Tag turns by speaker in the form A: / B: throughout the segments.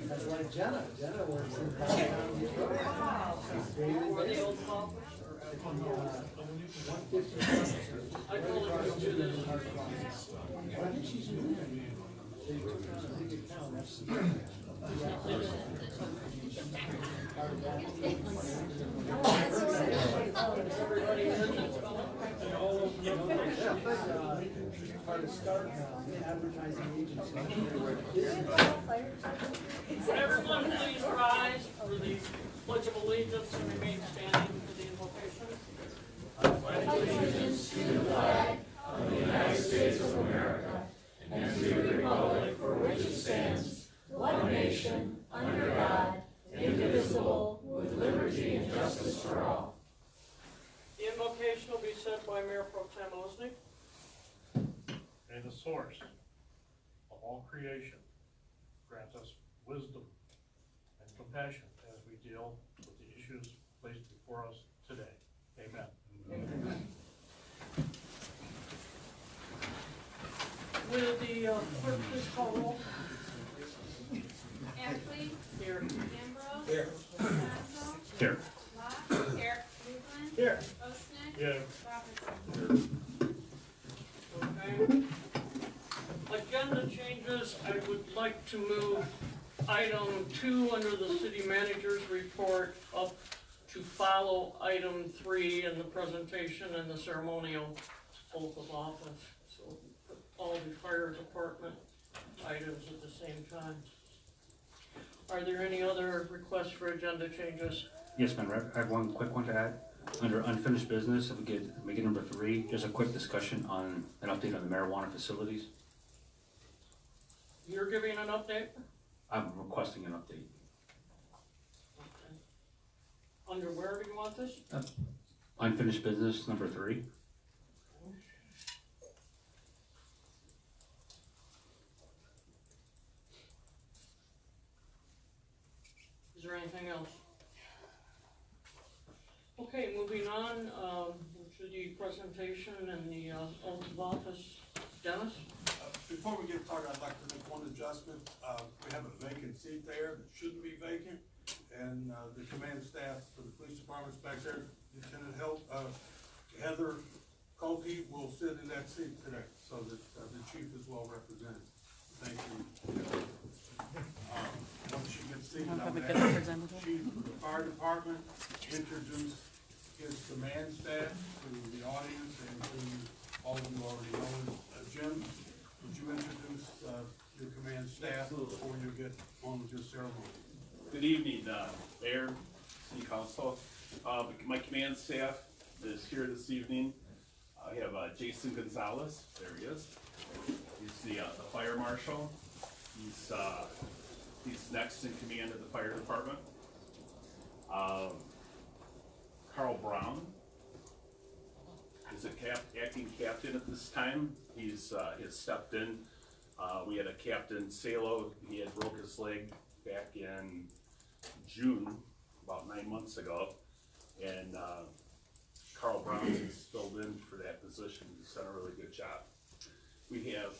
A: That's like Jenna. Jenna works in the old call. 150. I told her to do this. I think she's moving. They took on a big account. That's everybody part of start advertising agency.
B: Would everyone please rise for the Pledge of Allegiance and remain standing for the invocation?
C: Allegiance to the flag of the United States of America and to the republic for which it stands, one nation, under God, indivisible, with liberty and justice for all.
B: The invocation will be said by Mayor Pro Tem Osnick.
D: May the source of all creation grant us wisdom and compassion as we deal with the issues placed before us today. Amen.
B: Amen. Will the clerk please call roll?
E: Ackley.
B: Here.
E: Ambrose.
D: Here.
E: Masso.
D: Here.
E: Locke. Here. Cleveland.
D: Here.
E: Osnick.
D: Here.
E: Robertson.
B: Okay. Agenda changes. I would like to move item 2 under the city manager's report up to follow item 3 in the presentation and the ceremonial oath of office. So put all the fire department items at the same time. Are there any other requests for agenda changes?
F: Yes, ma'am. I have one quick one to add. Under unfinished business, if we could make it number 3, just a quick discussion on an update on the marijuana facilities.
B: You're giving an update?
F: I'm requesting an update.
B: Okay. Under where do you want this?
F: Unfinished business number 3.
B: Is there anything else? Okay, moving on to the presentation and the oath of office. Dennis?
G: Before we get started, I'd like to make one adjustment. We have a vacant seat there that shouldn't be vacant, and the command staff for the police department's back there. Lieutenant Heather Colkey will sit in that seat today, so that the chief is well represented. Thank you. Once she gets seated, I'm going to ask the chief of the fire department introduce his command staff to the audience and to all of you already know. Jim, would you introduce your command staff before you get on with your ceremony?
H: Good evening, Mayor, City Council. My command staff is here this evening. I have Jason Gonzalez. There he is. He's the fire marshal. He's next in command of the fire department. Carl Brown is acting captain at this time. He's stepped in. We had a Captain Salo. He had broke his leg back in June, about 9 months ago, and Carl Brown is filled in for that position. He's done a really good job. We have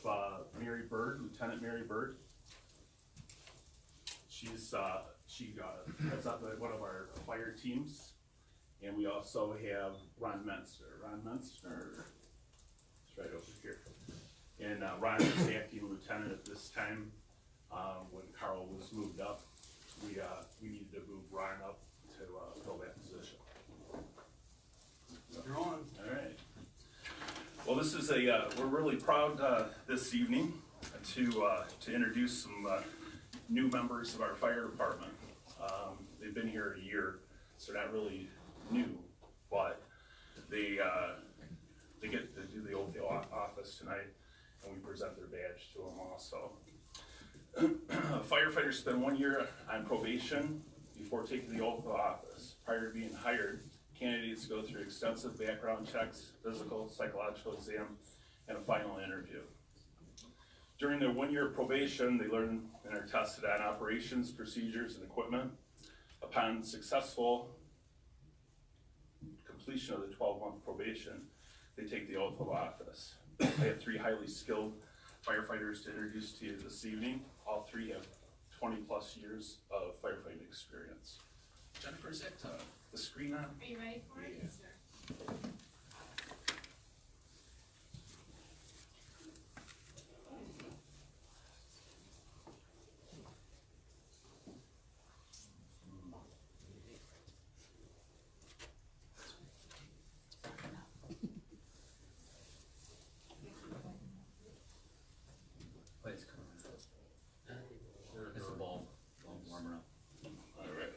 H: Mary Bird, Lieutenant Mary Bird. She heads up one of our fire teams. And we also have Ron Menster. Ron Menster is right over here. And Ron is acting lieutenant at this time. When Carl was moved up, we needed to move Ron up to fill that position.
G: You're on.
H: All right. Well, this is we're really proud this evening to introduce some new members of our fire department. They've been here a year, so they're not really new, but they get to do the oath of office tonight, and we present their badge to them also. Firefighters spend 1 year on probation before taking the oath of office. Prior to being hired, candidates go through extensive background checks, physical, psychological exam, and a final interview. During their 1 year probation, they learn and are tested on operations, procedures, and equipment. Upon successful completion of the 12-month probation, they take the oath of office. I have 3 highly skilled firefighters to introduce to you this evening. All 3 have 20+ years of firefighting experience. Jennifer, is that the screen on?
E: Are you ready for it?
H: Yeah.
E: Yes, sir.
F: Please come on. It's the ball warmer up.
H: All right.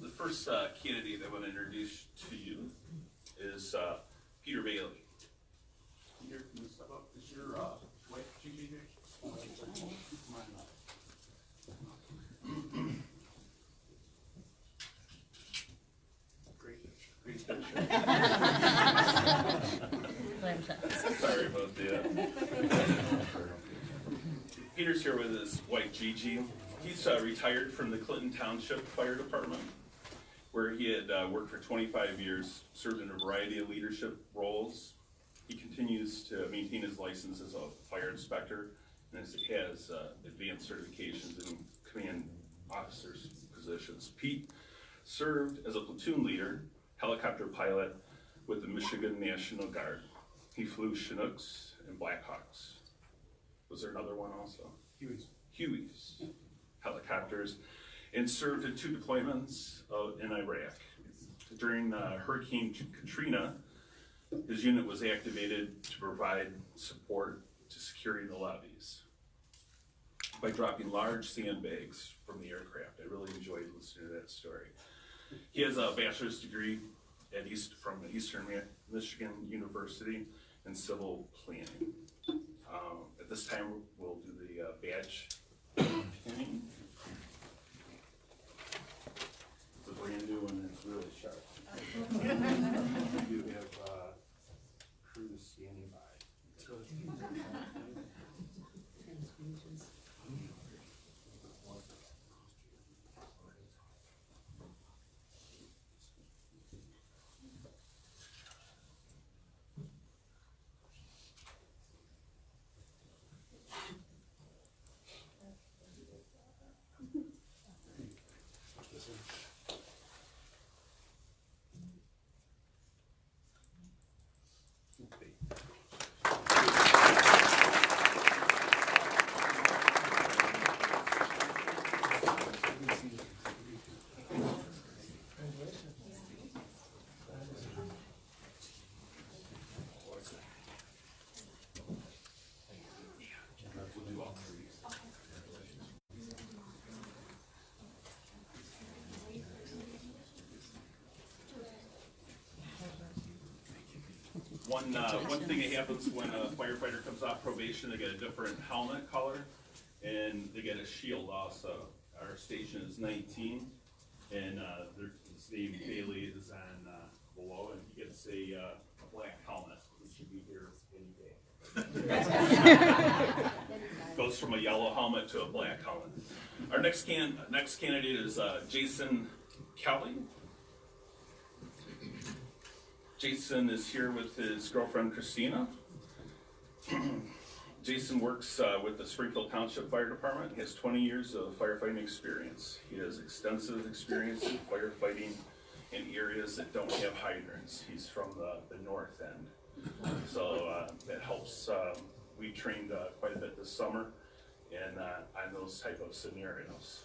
H: The first candidate I want to introduce to you is Peter Bailey. Peter, can you step up? Is your wife Gigi here? Come on up. Great picture. Sorry about that. Peter's here with his wife Gigi. He's retired from the Clinton Township Fire Department, where he had worked for 25 years, served in a variety of leadership roles. He continues to maintain his license as a fire inspector, and he has advanced certifications in command officers positions. Pete served as a platoon leader, helicopter pilot with the Michigan National Guard. He flew Chinooks and Blackhawks. Was there another one also? Hueys helicopters, and served in 2 deployments in Iraq. During Hurricane Katrina, his unit was activated to provide support to securing the levees by dropping large sandbags from the aircraft. I really enjoyed listening to that story. He has a bachelor's degree from Eastern Michigan University in civil planning. At this time, we'll do the badge pinning. It's a brand new one, and it's really sharp.
A: We do have, crews standing by.
H: One thing that happens when a firefighter comes off probation, they get a different helmet color, and they get a shield also. Our station is 19, and his name Bailey is on below, and he gets a black helmet. This should be here any day. Goes from a yellow helmet to a black helmet. Our next candidate is Jason Kelly. Jason is here with his girlfriend Christina. Jason works with the Springfield Township Fire Department. He has 20 years of firefighting experience. He has extensive experience in firefighting in areas that don't have hydrants. He's from the north end. So that helps. We trained quite a bit this summer and on those type of scenarios.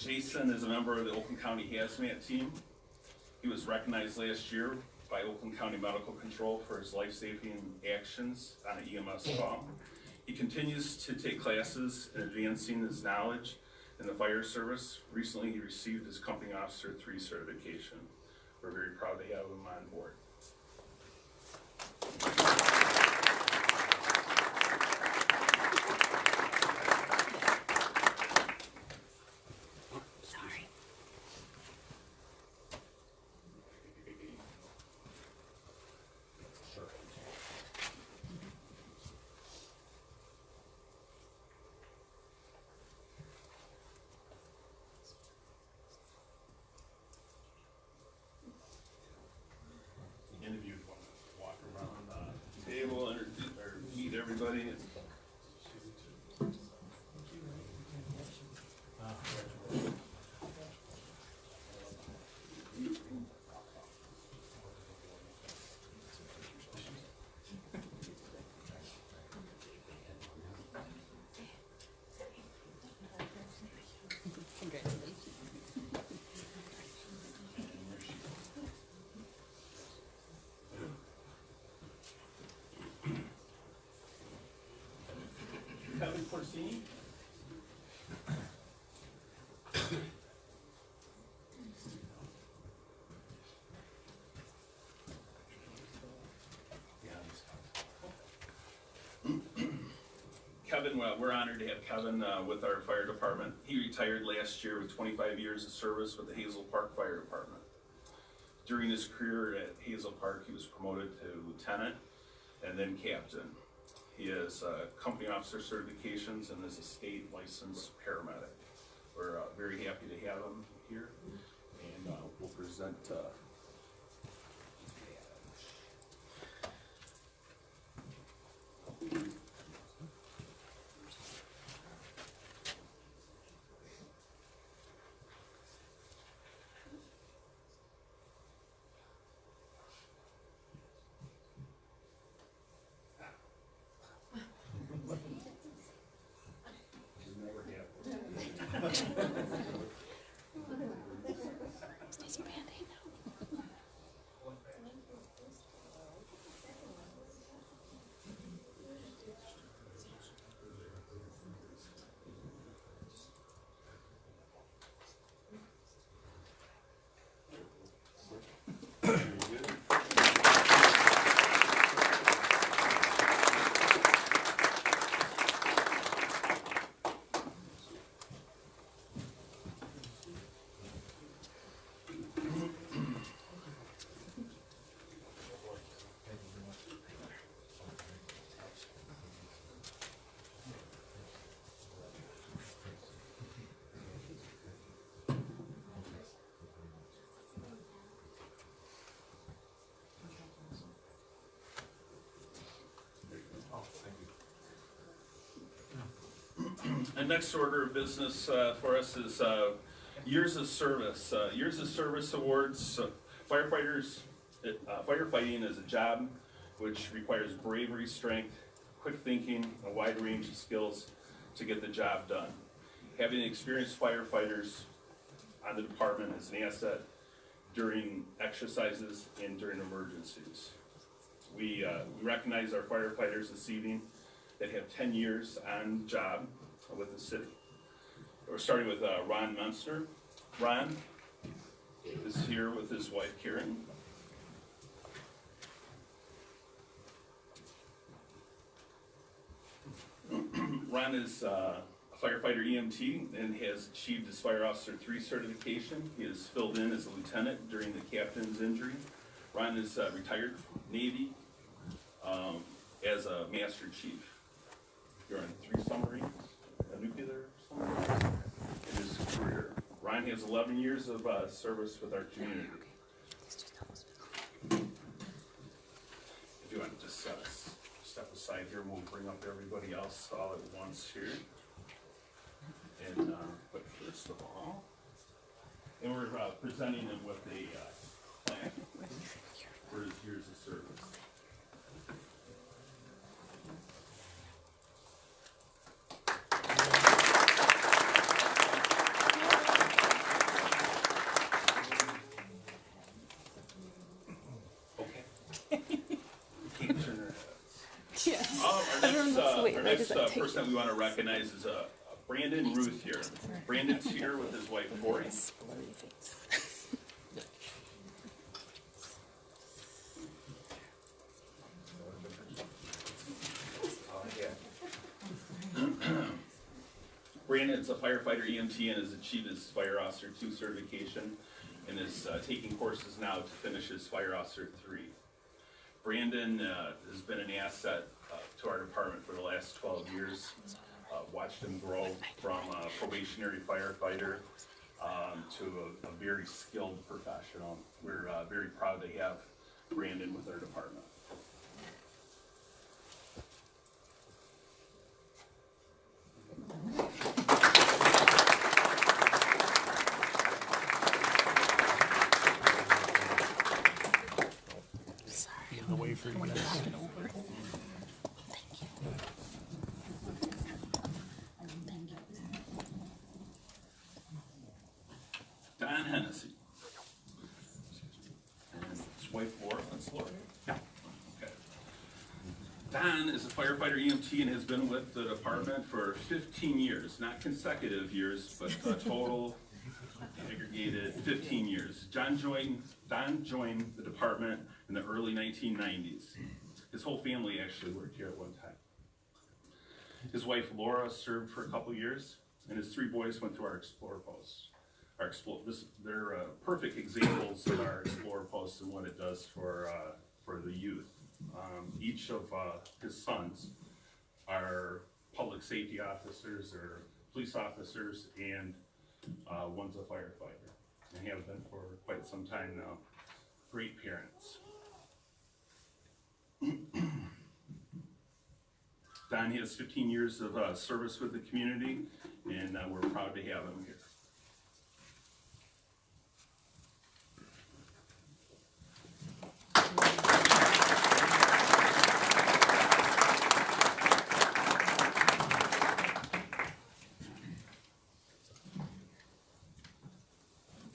H: Jason is a member of the Oakland County Hazmat Team. He was recognized last year by Oakland County Medical Control for his life-saving actions on an EMS call. He continues to take classes in advancing his knowledge in the fire service. Recently, he received his Company Officer 3 certification. We're very proud to have him on board. Any of you want to walk around the table, introduce, or meet everybody? Kevin Corsini. Kevin, we're honored to have Kevin with our fire department. He retired last year with 25 years of service with the Hazel Park Fire Department. During his career at Hazel Park, he was promoted to lieutenant and then captain. He has company officer certifications and is a state licensed paramedic. We're very happy to have him here, and we'll present. The next order of business for us is years of service. Years of service awards. Firefighters, firefighting is a job which requires bravery, strength, quick thinking, a wide range of skills to get the job done. Having experienced firefighters on the department is an asset during exercises and during emergencies. We recognize our firefighters this evening that have 10 years on job with the city. We're starting with Ron Munster. Ron is here with his wife Karen. Ron is a firefighter EMT and has achieved his Fire Officer 3 certification. He has filled in as a lieutenant during the captain's injury. Ron is retired Navy as a Master Chief. You're on 3 submarines, a nuclear submarine in his career. Ron has 11 years of service with our community. If you want to just step aside here, we'll bring up everybody else all at once here. And but first of all, and we're presenting him with a plaque for his years of service. next person that we want to recognize is Brandon Ruth here. Brandon's here with his wife Tori. Brandon is a firefighter EMT and has achieved his Fire Officer 2 certification and is taking courses now to finish his Fire Officer 3. Brandon has been an asset to our department for the last 12 years. Watched him grow from a probationary firefighter to a very skilled professional. We're very proud to have Brandon with our department. Don Hennessy. And his wife Laura. That's Laura. Yeah. Okay. Don is a firefighter EMT and has been with the department for 15 years, not consecutive years, but a total aggregated 15 years. Don joined the department in the early 1990s. His whole family actually worked here at one time. His wife Laura served for a couple years, and his 3 boys went to our Explorer posts. They're perfect examples of our Explorer posts and what it does for the youth. Each of his sons are public safety officers or police officers, and one's a firefighter, and have been for quite some time now. Great parents. Don has 15 years of service with the community, and we're proud to have him here.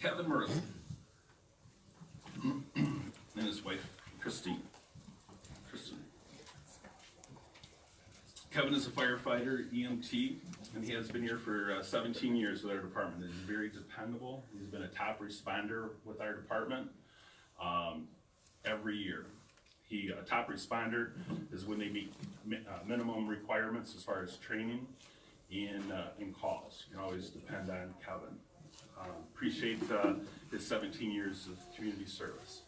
H: Kevin Merlin and his wife Christine. Kevin is a firefighter, EMT, and he has been here for 17 years with our department. He's very dependable. He's been a top responder with our department every year. A top responder is when they meet minimum requirements as far as training in calls. You can always depend on Kevin. Appreciate his 17 years of community service.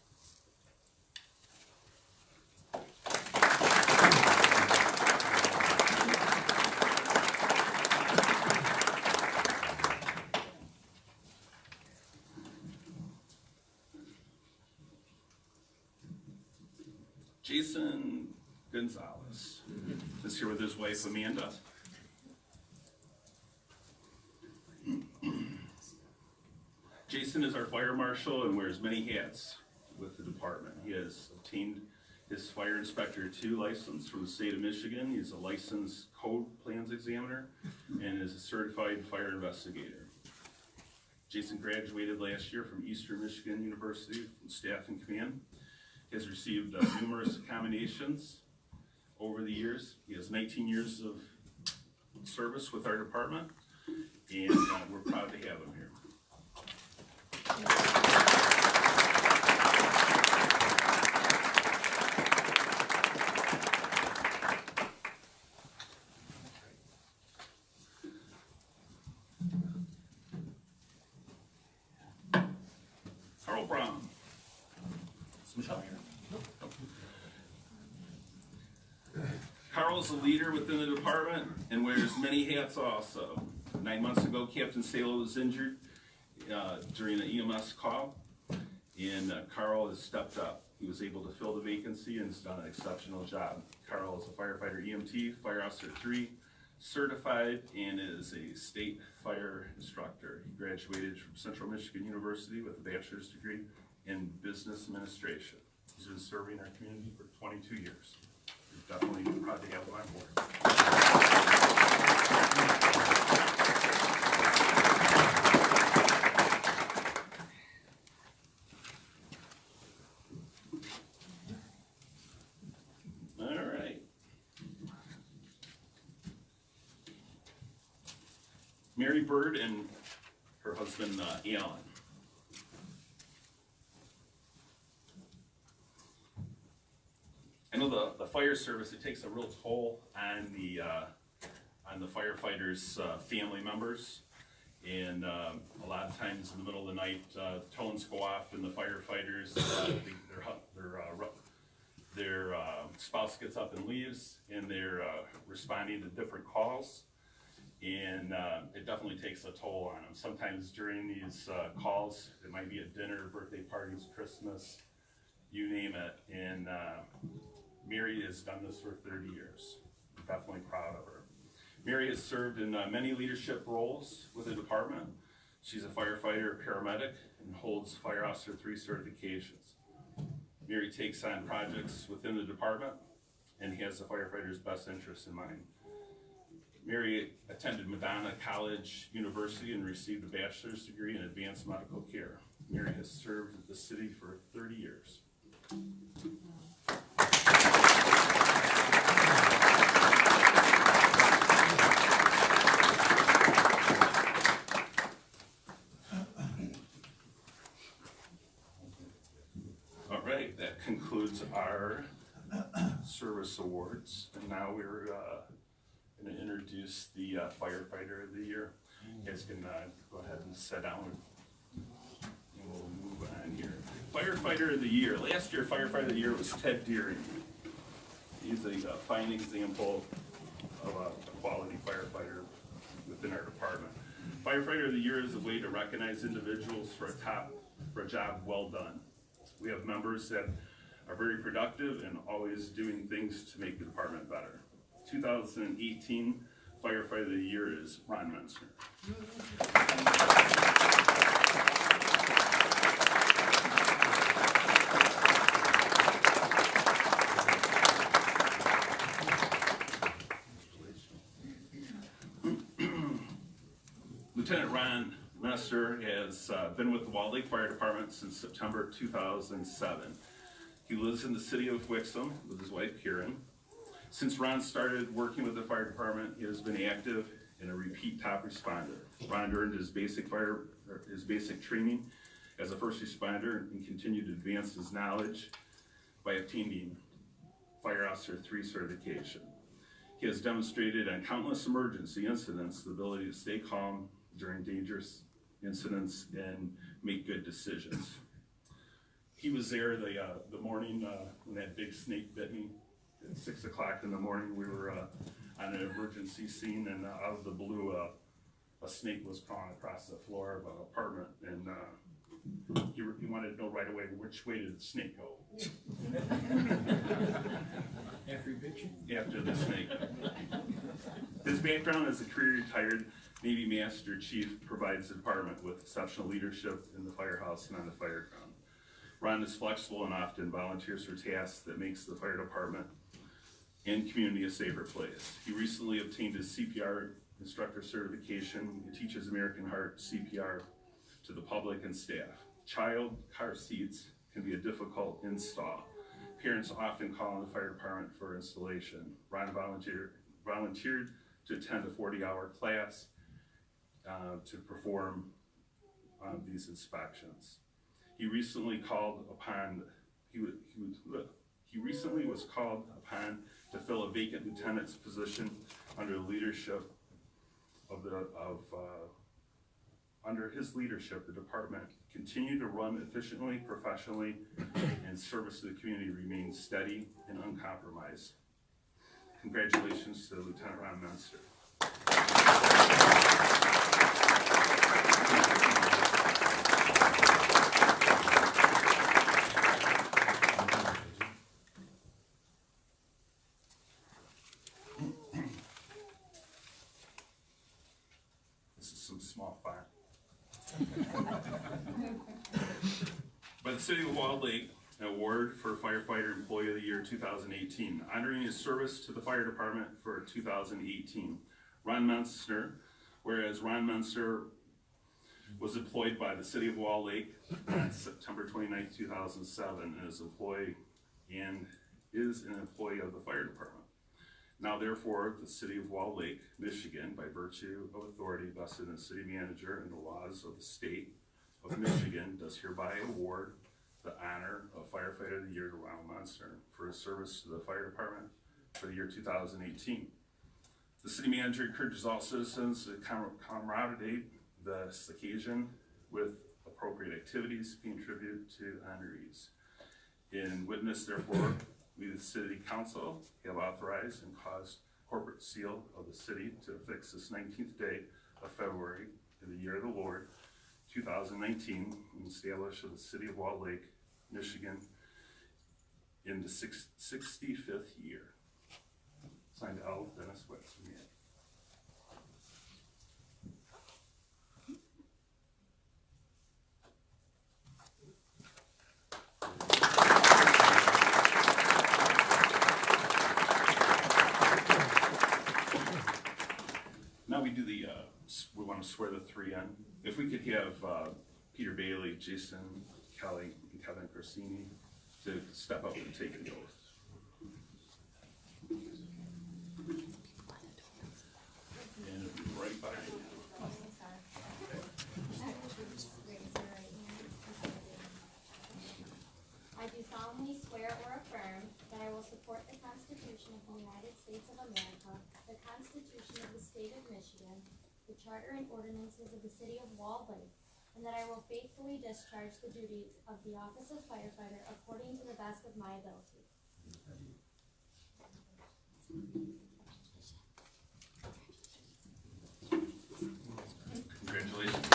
H: Jason Gonzalez is here with his wife Amanda. Jason is our fire marshal and wears many hats with the department. He has obtained his Fire Inspector 2 license from the state of Michigan. He's a licensed code plans examiner and is a certified fire investigator. Jason graduated last year from Eastern Michigan University from Staff and Command. He has received numerous accommodations over the years. He has 19 years of service with our department, and we're proud to have him here. Carl Brown. Is Michelle here? Carl is a leader within the department and wears many hats also. 9 months ago, Captain Salo was injured during an EMS call, and Carl has stepped up. He was able to fill the vacancy and has done an exceptional job. Carl is a firefighter EMT, Fire Officer 3, certified, and is a state fire instructor. He graduated from Central Michigan University with a bachelor's degree in business administration. He's been serving our community for 22 years. We're definitely proud to have him on board. Mary Bird and her husband, Alan. I know the fire service, it takes a real toll on the firefighters' family members. And a lot of times in the middle of the night, tones go off and the firefighters, their spouse gets up and leaves, and they're responding to different calls. And it definitely takes a toll on them. Sometimes during these calls, it might be a dinner, birthday parties, Christmas, you name it. And Mary has done this for 30 years. I'm definitely proud of her. Mary has served in many leadership roles with the department. She's a firefighter, paramedic, and holds Fire Officer 3 certifications. Mary takes on projects within the department and has the firefighter's best interests in mind. Mary attended Madonna College University and received a bachelor's degree in advanced medical care. Mary has served the city for 30 years. All right, that concludes our service awards. And now we're going to introduce the firefighter of the year. You guys can go ahead and sit down and we'll move on here. Firefighter of the year. Last year, firefighter of the year was Ted Deering. He's a fine example of a quality firefighter within our department. Firefighter of the year is a way to recognize individuals for a job well done. We have members that are very productive and always doing things to make the department better. 2018 Firefighter of the Year is Ron Menster. Lieutenant Ron Menster has been with the Walled Lake Fire Department since September 2007. He lives in the city of Wixom with his wife Karen. Since Ron started working with the fire department, he has been active and a repeat top responder. Ron earned his basic training as a first responder and continued to advance his knowledge by obtaining Fire Officer 3 certification. He has demonstrated on countless emergency incidents the ability to stay calm during dangerous incidents and make good decisions. He was there the morning when that big snake bit me. At 6 o'clock in the morning, we were on an emergency scene, and out of the blue, a snake was crawling across the floor of an apartment, and he wanted to know right away which way did the snake go.
A: After he bit you?
H: After the snake. His background as a career retired Navy Master Chief provides the department with exceptional leadership in the firehouse and on the fire ground. Ron is flexible and often volunteers for tasks that makes the fire department and community a safer place. He recently obtained his CPR instructor certification. He teaches American Heart CPR to the public and staff. Child car seats can be a difficult install. Parents often call on the fire department for installation. Ron volunteered to attend a 40-hour class to perform these inspections. He recently was called upon to fill a vacant lieutenant's position under the leadership under his leadership, the department continued to run efficiently, professionally, and service to the community remains steady and uncompromised. Congratulations to Lieutenant Ron Menster. This is some small font. By the City of Walled Lake, an award for Firefighter Employee of the Year 2018, honoring his service to the fire department for 2018. Ron Menster, whereas Ron Menster was employed by the City of Walled Lake on September 29, 2007, and is an employee of the fire department. Now therefore, the city of Wall Lake, Michigan, by virtue of authority vested in the city manager and the laws of the state of Michigan, does hereby award the honor of Firefighter of the Year to Ronald Monster for his service to the fire department for the year 2018. The city manager encourages all citizens to camaraderie this occasion with appropriate activities paying tribute to honorees. In witness, therefore, we, the city council, have authorized and caused corporate seal of the city to affix this 19th day of February in the year of the Lord, 2019, and establish of the city of Wall Lake, Michigan, in the 65th year. Signed, L. Dennis Wicks. Now we do the, we want to swear the three in. If we could have Peter Bailey, Jason Kelly, and Kevin Corsini to step up and take the oath. And it'll be right behind you.
C: I do solemnly swear or affirm that I will support the Constitution of the United States of America, the Constitution of the State of Michigan, the Charter and ordinances of the City of Wall Lake, and that I will faithfully discharge the duties of the office of firefighter according to the best of my ability.
H: Congratulations.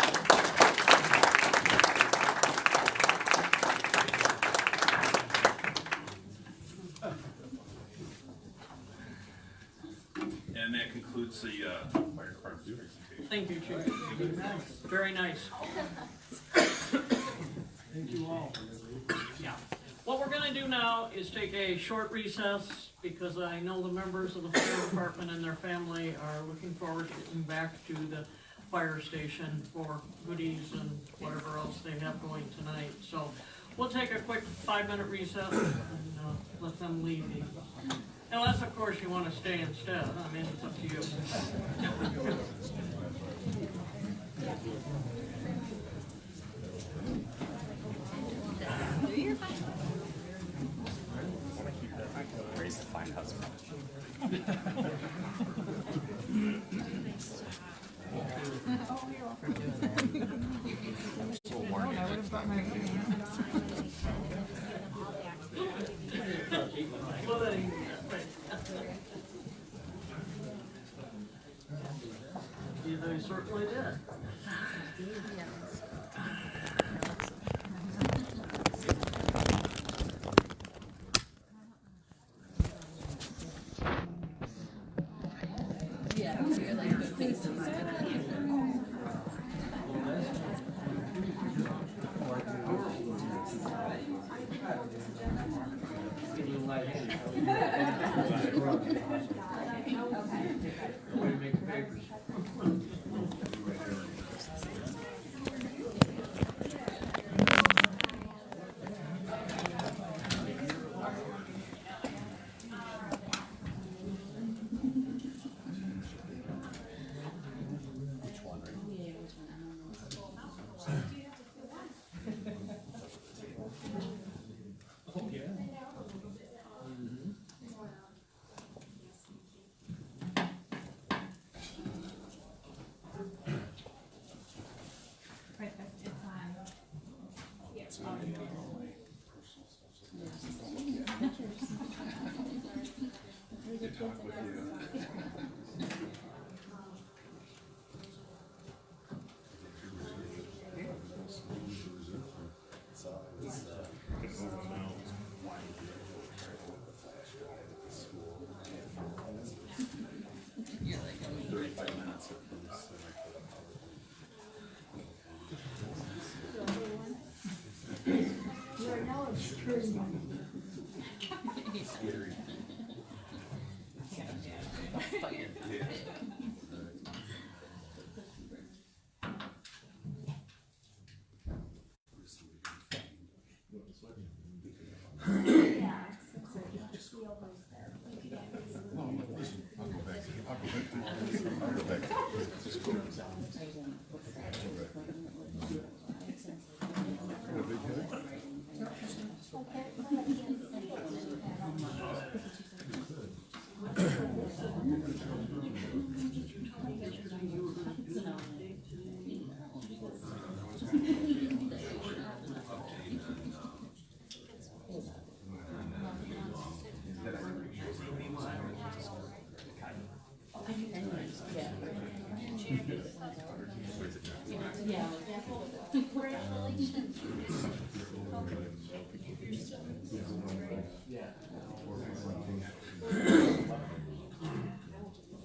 H: And that concludes the fire department's presentation.
B: Thank you, Chief. Very nice.
A: Thank you all.
B: Yeah. What we're gonna do now is take a short recess because I know the members of the fire department and their family are looking forward to getting back to the fire station for goodies and whatever else they have going tonight. So we'll take a quick 5-minute recess and let them leave. Unless, of course, you want to stay instead. I mean, it's up to you.
F: Raise the fine husband.
B: Yeah, they certainly did.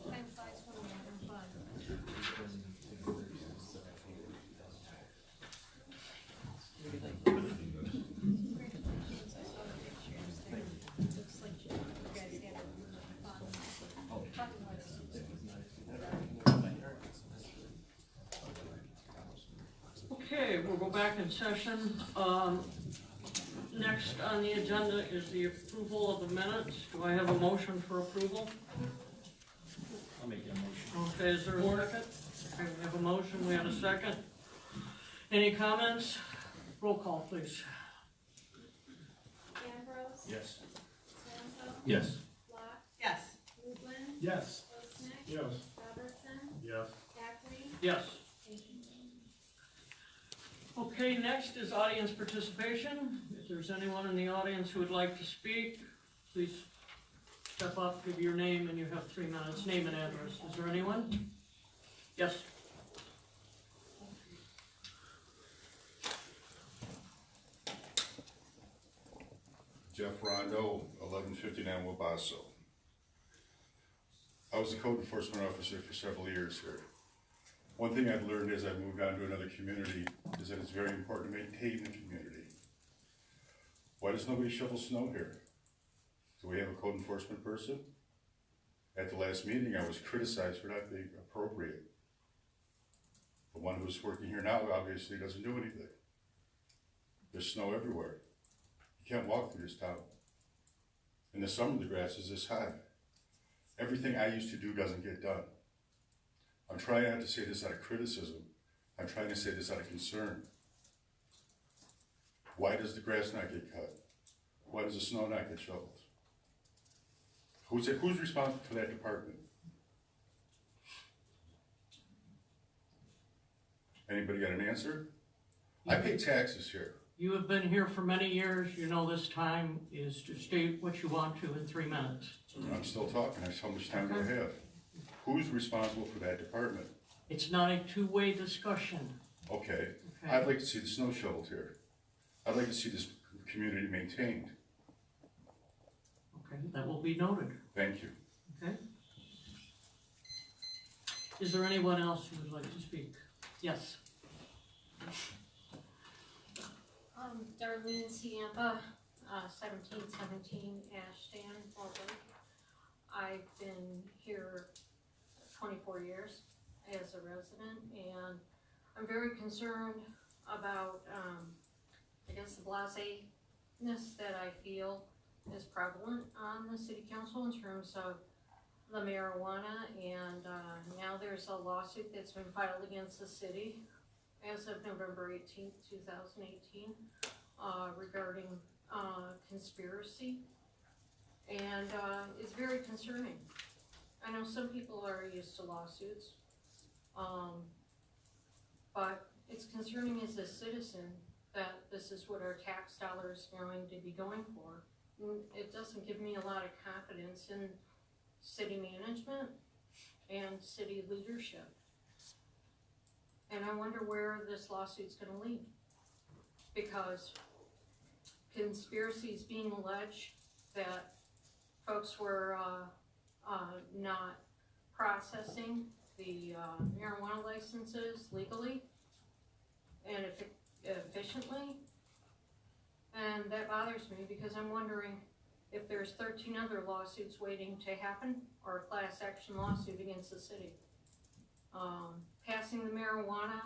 E: Time flies when we're having fun. Congratulations, I saw the pictures there. Looks like you guys had fun.
B: Okay, we'll go back in session. Next on the agenda is the approval of the minutes. Do I have a motion for approval?
F: I'll make that motion.
B: Okay, is there a second? Okay, we have a motion, we have a second. Any comments? Roll call, please.
E: Ambrose.
F: Yes.
E: Santo.
F: Yes.
E: Locke.
C: Yes.
E: Lublin.
A: Yes.
E: Osnick.
A: Yes.
E: Robertson.
D: Yes.
E: Hackley.
B: Yes.
E: Thank you.
B: Okay, next is audience participation. If there's anyone in the audience who would like to speak, please step up, give your name, and you have 3 minutes. Name and address. Is there anyone? Yes.
I: Jeff Rondo, 1159 Wabasso. I was a code enforcement officer for several years here. One thing I've learned as I've moved on to another community is that it's very important to maintain the community. Why does nobody shovel snow here? Do we have a code enforcement person? At the last meeting, I was criticized for not being appropriate. The one who's working here now obviously doesn't do anything. There's snow everywhere. You can't walk through this town. In the summer, the grass is this high. Everything I used to do doesn't get done. I'm trying not to say this out of criticism. I'm trying to say this out of concern. Why does the grass not get cut? Why does the snow not get shoveled? Who's responsible for that department? Anybody got an answer? I pay taxes here.
B: You have been here for many years. You know this time is to state what you want to in 3 minutes.
I: I'm still talking. How much time do I have? Who's responsible for that department?
B: It's not a two-way discussion.
I: Okay.
B: Okay.
I: I'd like to see the snow shoveled here. I'd like to see this community maintained.
B: Okay, that will be noted.
I: Thank you.
B: Okay? Is there anyone else who would like to speak? Yes.
J: Darlene Ciampa, 1717 Ashstand, Fort Worth. I've been here 24 years as a resident, and I'm very concerned about, I guess, the blasé-ness that I feel is prevalent on the city council in terms of the marijuana, and now there's a lawsuit that's been filed against the city as of November 18th, 2018, regarding conspiracy, and it's very concerning. I know some people are used to lawsuits, but it's concerning as a citizen that this is what our tax dollars are going to be going for. It doesn't give me a lot of confidence in city management and city leadership. And I wonder where this lawsuit's gonna lead. Because conspiracy is being alleged that folks were not processing the marijuana licenses legally and efficiently. And that bothers me because I'm wondering if there's 13 other lawsuits waiting to happen or a class action lawsuit against the city. Passing the marijuana,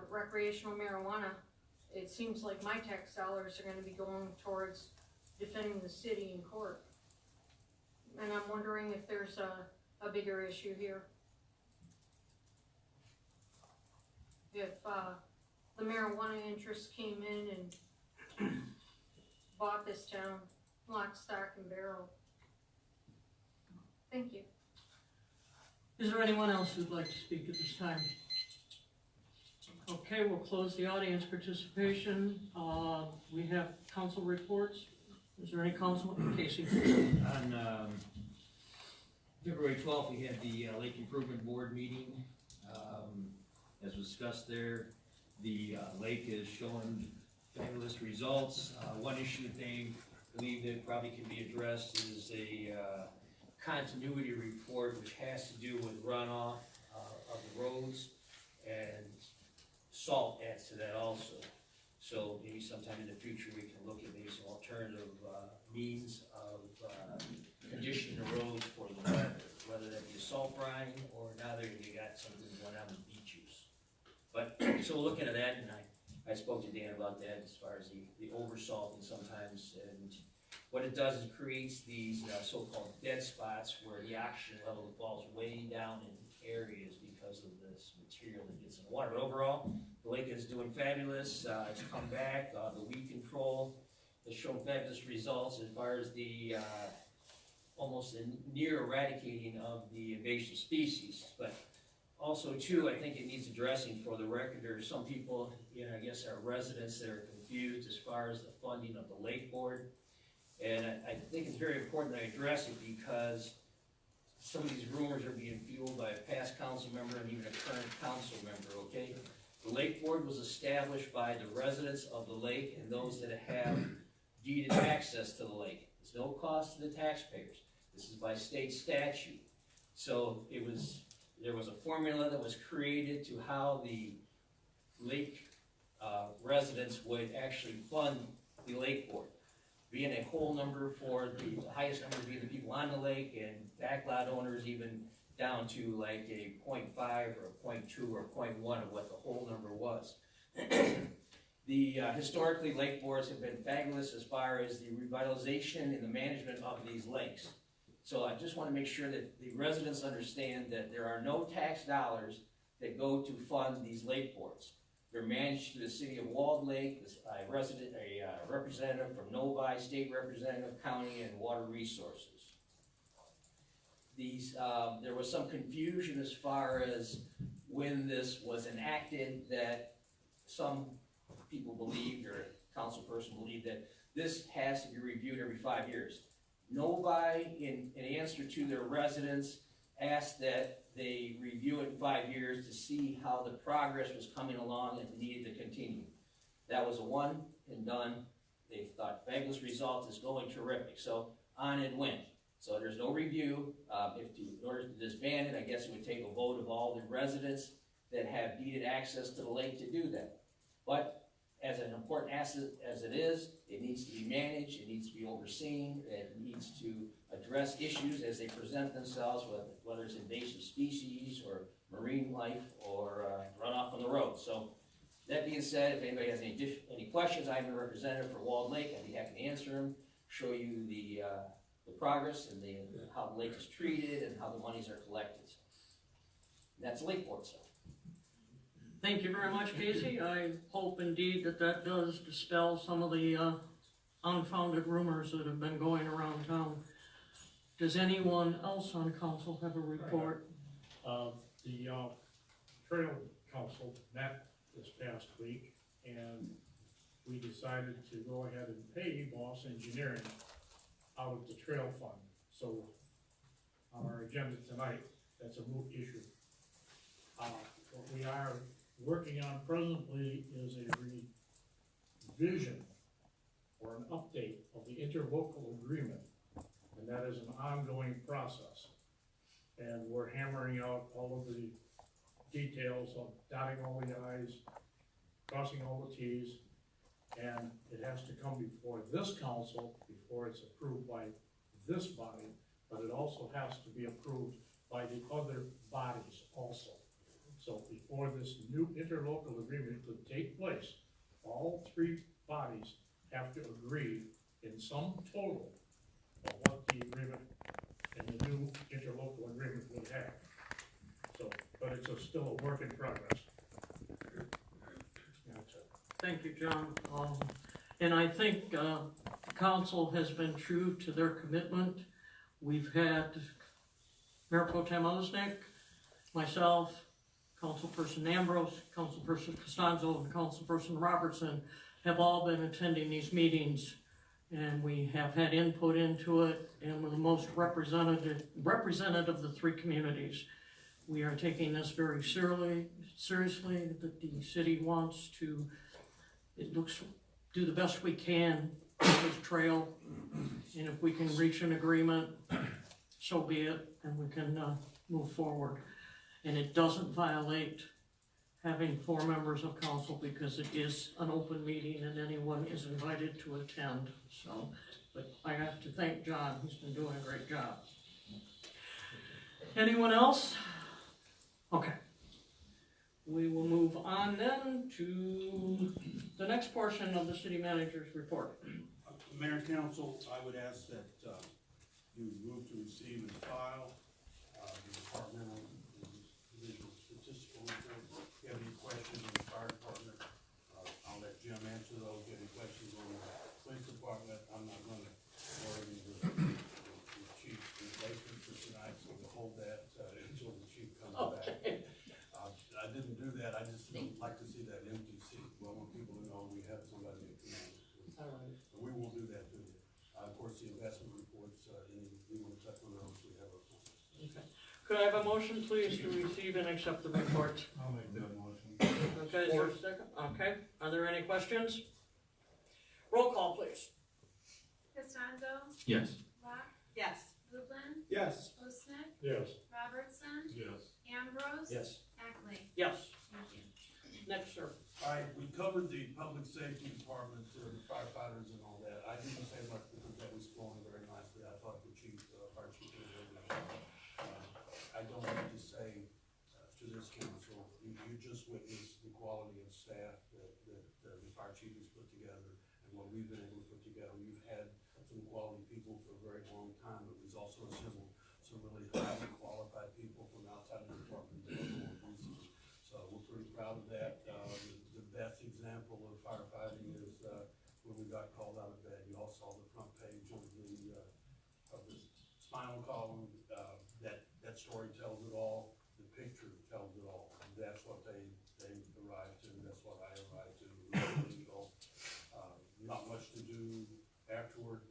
J: recreational marijuana, it seems like my tax dollars are gonna be going towards defending the city in court. And I'm wondering if there's a bigger issue here. If the marijuana interests came in and bought this town, lock, stock, and barrel, Thank you.
B: Is there anyone else who'd like to speak at this time? Okay, we'll close the audience participation. We have council reports. Is there any council? Casey?
K: On February 12th, we had the Lake Improvement Board meeting. As discussed there, the lake is showing fabulous results. One issue that they believe that probably can be addressed is a continuity report, which has to do with runoff of the roads, and salt adds to that also. So maybe sometime in the future, we can look at maybe some alternative means of conditioning the roads for the weather, whether that be a salt brine, or now that you got something going on with beet juice. But, so we're looking at that, and I spoke to Dan about that as far as the oversalting sometimes, and what it does is it creates these so-called dead spots where the oxygen level falls way down in areas because of this material that gets in the water. But overall, the lake is doing fabulous. It's come back. The weed control has shown fabulous results as far as the almost near eradicating of the invasive species. But also, too, I think it needs addressing for the record. There are some people, I guess our residents that are confused as far as the funding of the Lake Board. And I think it's very important that I address it because some of these rumors are being fueled by a past council member and even a current council member, okay? The Lake Board was established by the residents of the lake and those that have deeded access to the lake. There's no cost to the taxpayers. This is by state statute. So there was a formula that was created to how the lake residents would actually fund the Lake Board, being a whole number for the highest number being the people on the lake, and backlot owners even down to like a 0.5 or a 0.2 or 0.1 of what the whole number was. Historically, lake boards have been fabulous as far as the revitalization and the management of these lakes. So I just want to make sure that the residents understand that there are no tax dollars that go to fund these lake boards. They're managed through the city of Walled Lake, a representative from Novi, state representative, county, and water resources. There was some confusion as far as when this was enacted, that some people believed, or a council person believed, that this has to be reviewed every 5 years. Novi, in answer to their residents, asked that they review it in 5 years to see how the progress was coming along and needed to continue. That was a one and done. They thought fabulous results, is going terrific. So on it went. So there's no review. In order to disband it, I guess it would take a vote of all the residents that have deeded access to the lake to do that. But as an important asset as it is, it needs to be managed, it needs to be overseen, it needs to address issues as they present themselves, whether it's invasive species or marine life or runoff on the road. So that being said, if anybody has any questions, I'm a representative for Walled Lake. I'd be happy to answer them, show you the progress and how the lake is treated and how the monies are collected. And that's Lake Board stuff.
B: Thank you very much, Casey. I hope indeed that does dispel some of the unfounded rumors that have been going around town. Does anyone else on council have a report?
D: The Trail Council met this past week, and we decided to go ahead and pay Boss Engineering out of the trail fund. So on our agenda tonight, that's a moot issue. What we are working on presently is a revision or an update of the interlocal agreement, and that is an ongoing process. And we're hammering out all of the details of dotting all the i's, crossing all the t's, and it has to come before this council before it's approved by this body, but it also has to be approved by the other bodies also. So before this new interlocal agreement could take place, all three bodies have to agree in some total of what the agreement and the new interlocal agreement would have. So, but it's still a work in progress. That's it.
B: Thank you, John. And I think council has been true to their commitment. We've had Mayor Pro Tem Osnick, myself, Councilperson Ambrose, Councilperson Costanzo, and Councilperson Robertson have all been attending these meetings, and we have had input into it, and we're the most representative of the three communities. We are taking this very seriously, that the city wants to, do the best we can with this trail, and if we can reach an agreement, so be it, and we can move forward. And it doesn't violate having 4 members of council because it is an open meeting and anyone is invited to attend. So, but I have to thank John, he's been doing a great job. Anyone else? Okay. We will move on then to the next portion of the city manager's report.
G: Mayor and council, I would ask that you move to receive and file the departmental visual statistical report. If you have any questions on the fire department, I'll let Jim answer those. If you have any questions on the police department, I'm not going to worry the chief replacement for tonight, so we'll hold that until the chief comes back. I didn't do that, I just don't like to see that empty seat. Well, I want people to know we have somebody in command.
B: All right.
G: We will do that to you. Of course, the investment reports, we want to touch on those, we have our plans.
B: Okay. Could I have a motion, please, to receive and accept the report?
A: I'll make that motion.
B: Okay, is there a second? Okay, are there any questions? Roll call, please.
E: Costanzo,
F: Yes.
E: Locke,
C: Yes.
E: Lublin,
A: Yes.
E: Osnick,
D: Yes.
E: Robertson,
D: Yes.
E: Ambrose.
A: Yes.
E: Ackley.
B: Yes.
E: Thank you.
B: Next, sir.
G: All right, we covered the public safety department, the firefighters and all that. I didn't say much because that was flowing very nicely. I thought the chief, fire chief did a very good job. I don't need to say to this council, you just witnessed the quality of staff that the fire chief has put together and what we've been able to put together. We've had some quality people for a very long time, but we've also assembled some really highly qualified people from outside the department. So we're pretty proud of that. The best example of firefighting is when we got called out of bed. You all saw the front page of the spinal column. That story tells it all. The picture tells it all. That's what they arrived to. That's what I arrived to. Not much to do afterward.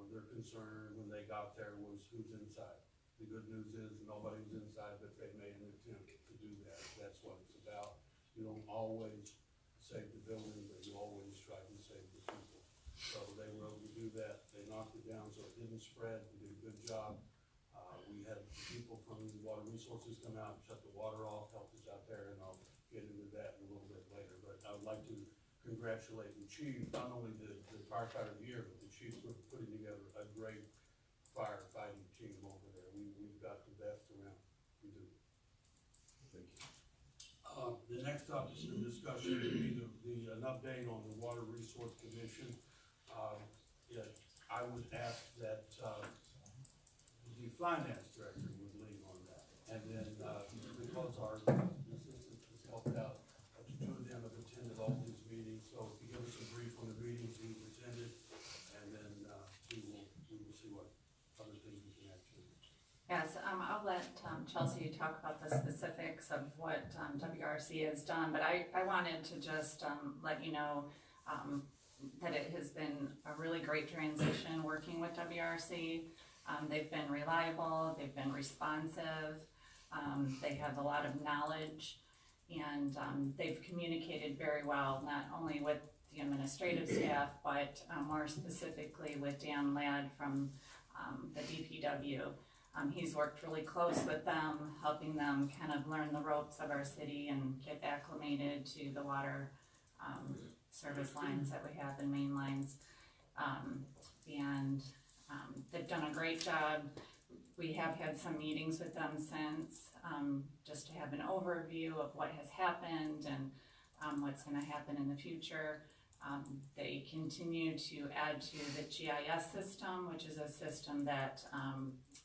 G: Their concern when they got there was who's inside. The good news is nobody was inside, but they made an attempt to do that. That's what it's about. You don't always save the building, but you always try to save the people. So they were able to do that. They knocked it down so it didn't spread. They did a good job. We had people from the water resources come out and shut the water off, helped us out there, and I'll get into that in a little bit later. But I would like to congratulate the chief, not only the firefighter of the year, but the chief for putting together a great firefighting team over there. We've got the best around. We do. Thank you. The next up is the discussion would be an update on the Water Resource Commission. I would ask that the finance director would lead on that. And then because our assistant has helped out, the 2 of them have attended all these meetings. So if you give us a brief on the meetings we've attended, and then we will see what other things we can actually.
C: Yes, I'll let Chelsea talk about the specifics of what WRC has done, but I wanted to just let you know that it has been a really great transition working with WRC. They've been reliable, they've been responsive, they have a lot of knowledge, and they've communicated very well, not only with the administrative staff, but more specifically with Dan Ladd from the DPW. He's worked really close with them, helping them kind of learn the ropes of our city and get acclimated to the water service lines that we have and main lines. They've done a great job. We have had some meetings with them since, just to have an overview of what has happened and what's going to happen in the future. They continue to add to the GIS system, which is a system that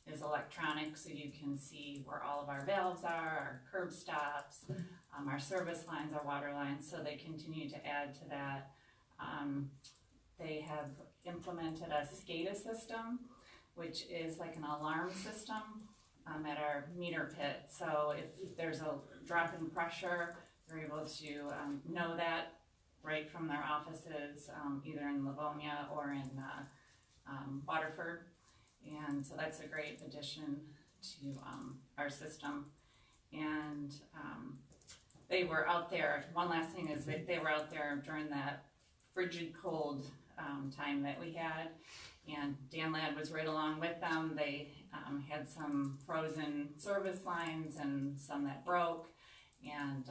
C: is electronic, so you can see where all of our valves are, our curb stops, our service lines, our water lines, so they continue to add to that. They have implemented a SCADA system, which is like an alarm system
L: at our meter pit. So if there's a drop in pressure, they're able to know that right from their offices, either in Livonia or in Waterford. And so that's a great addition to our system. And they were out there, one last thing is that they were out there during that frigid cold time that we had, and Dan Ladd was right along with them. They had some frozen service lines and some that broke, and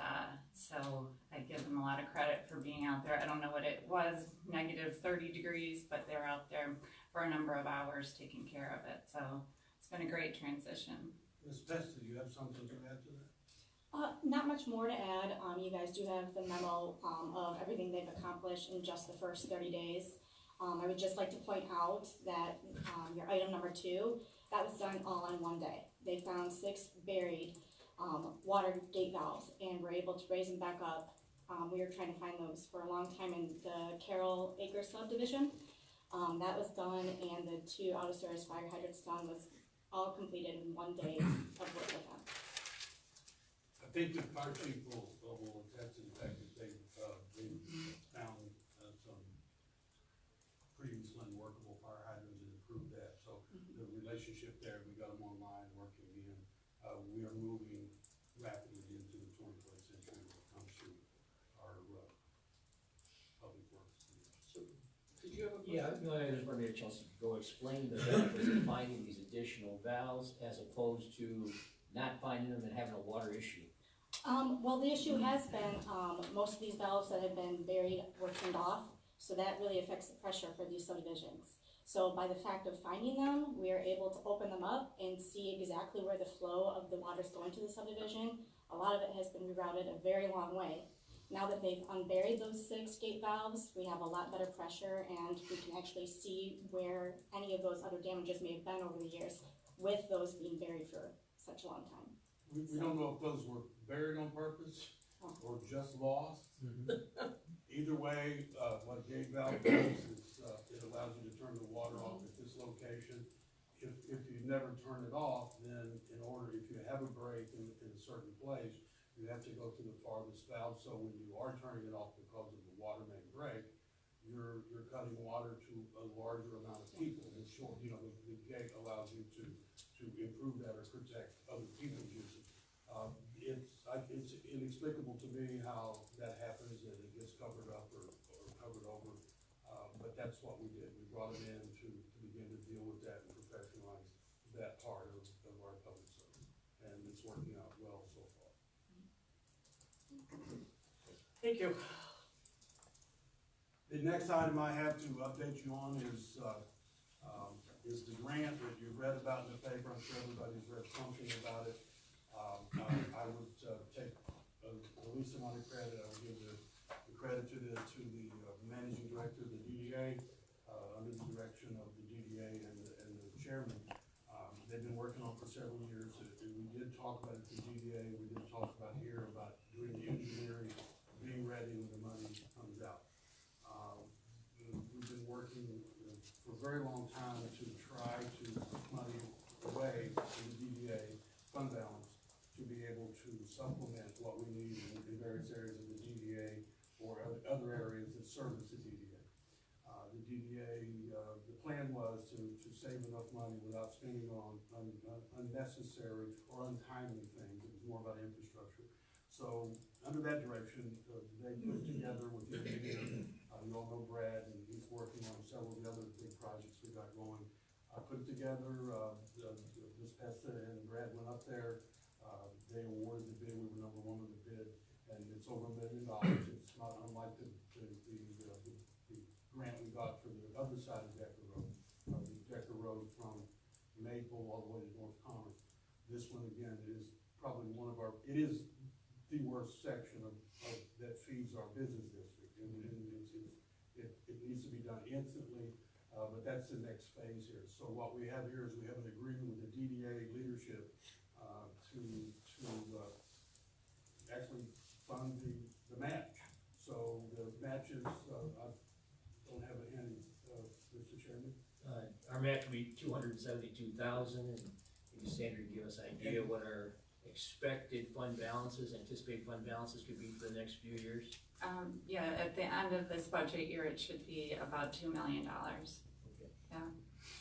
L: so I give them a lot of credit for being out there. I don't know what it was, negative 30 degrees, but they're out there for a number of hours taking care of it. So it's been a great transition.
G: Ms. Testa, do you have something to add to that?
C: Not much more to add. You guys do have the memo of everything they've accomplished in just the first 30 days. I would just like to point out that your item number 2, that was done all in one day. They found 6 buried water gate valves and were able to raise them back up. We were trying to find those for a long time in the Carroll Acres subdivision. That was done, and the 2 out of service fire hydrants done was all completed in 1 day of work with them.
G: I think the fire chief will attest to the fact that they found some previously unworkable fire hydrants and improved that. So the relationship there, we got them online working again. We are moving rapidly into the 21st century when it comes to our public works.
B: Did you have a question?
K: Yeah, no, I just wanted to Chelsea go explain the benefits of finding these additional valves as opposed to not finding them and having a water issue.
C: Well, the issue has been most of these valves that have been buried were turned off, so that really affects the pressure for these subdivisions. So by the fact of finding them, we are able to open them up and see exactly where the flow of the water is going to the subdivision. A lot of it has been rerouted a very long way. Now that they've unburied those 6 gate valves, we have a lot better pressure, and we can actually see where any of those other damages may have been over the years with those being buried for such a long time.
G: We don't know if those were buried on purpose or just lost. Either way, what a gate valve does is it allows you to turn the water off at this location. If you never turn it off, then if you have a break in a certain place, you have to go to the farthest valve. So when you are turning it off because of the water main break, you're cutting water to a larger amount of people. And short, the gate allows you to improve that or protect other people's usage. It's inexplicable to me how that happens and it gets covered up or covered over, but that's what we did. We brought it in to begin to deal with that and professionalize that part of our public service, and it's working out well so far.
B: Thank you.
G: The next item I have to update you on is the grant that you've read about in the paper. I'm sure everybody's read something about it. I would take the least amount of credit. I would give the credit to the managing director of the DDA, under the direction of the DDA and the chairman. They've been working on it for several years. We did talk about it at the DDA. We did talk about here about doing the engineering, being ready when the money comes out. We've been working for a very long time to try to put money away in the DDA fund balance to be able to supplement what we need in various areas of the DDA or other areas that service the DDA. The DDA, the plan was to save enough money without spending on unnecessary or untimely things. It was more about infrastructure. So under that direction, they put together with the engineer, you all know Brad, and he's working on several of the other big projects we got going. I put it together this past and Brad went up there. They awarded the bid. We were number 1 with the bid, and it's over $1 million. It's not unlike the grant we got for the other side of Decker Road, the Decker Road from Maple all the way to North Commerce. This one again is probably it is the worst section of that feeds our business district, and it needs to be done instantly. But that's the next phase here. So what we have here is we have an agreement with the DDA leadership to actually fund the match. So the match is, I don't have it handy, Mr. Chairman.
K: Our match will be $272,000, and maybe Sandra, give us an idea what our expected fund balances, anticipated fund balances could be for the next few years?
L: Yeah, at the end of this budget year, it should be about $2 million.
K: Okay.
L: Yeah.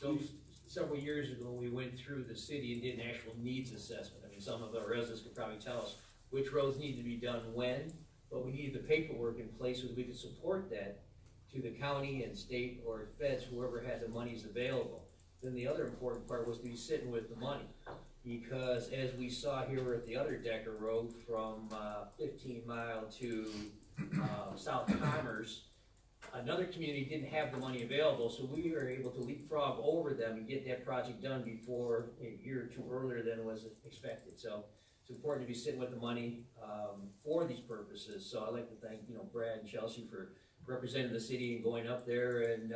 K: So several years ago, we went through the city and did an actual needs assessment. I mean, some of our residents could probably tell us which roads need to be done when, but we needed the paperwork in place so that we could support that to the county and state or feds, whoever had the monies available. Then the other important part was to be sitting with the money. Because as we saw here at the other Decker Road from 15 Mile to South Commerce, another community didn't have the money available, so we were able to leapfrog over them and get that project done before a year or two earlier than was expected. So it's important to be sitting with the money for these purposes. So I'd like to thank, Brad and Chelsea for representing the city and going up there and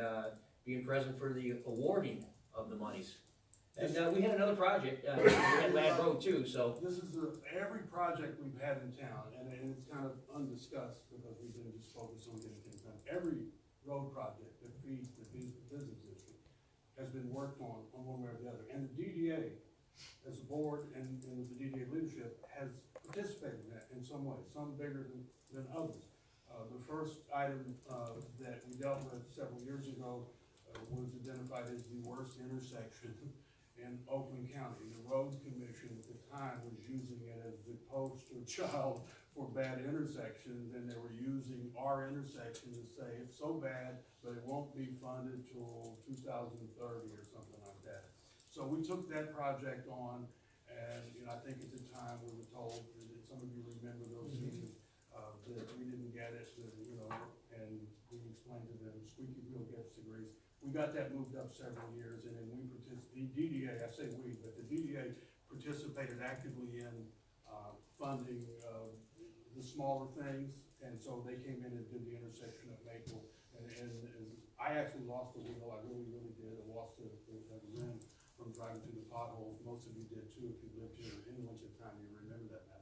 K: being present for the awarding of the monies. And we had another project, we had Lad Road too, so.
G: This is every project we've had in town, and it's kind of undiscussed because we've been just focused on getting things done. Every road project that feeds the business district has been worked on one way or the other. And the DDA, as a board and with the DDA leadership, has participated in that in some ways, some bigger than others. The first item that we dealt with several years ago was identified as the worst intersection in Oakland County. The road commission at the time was using it as the poster child for bad intersections, and they were using our intersection to say it's so bad, but it won't be funded till 2030 or something like that. So we took that project on, and I think at the time we were told, and some of you remember those meetings, that we didn't get it, and we explained to them, squeaky wheel gets the grease. We got that moved up several years, and then the DDA, I say we, but the DDA participated actively in funding the smaller things, and so they came in and did the intersection at Maple, and I actually lost the wheel, I really did. I lost the rim from driving through the potholes. Most of you did too, if you lived here in winter time, you remember that now.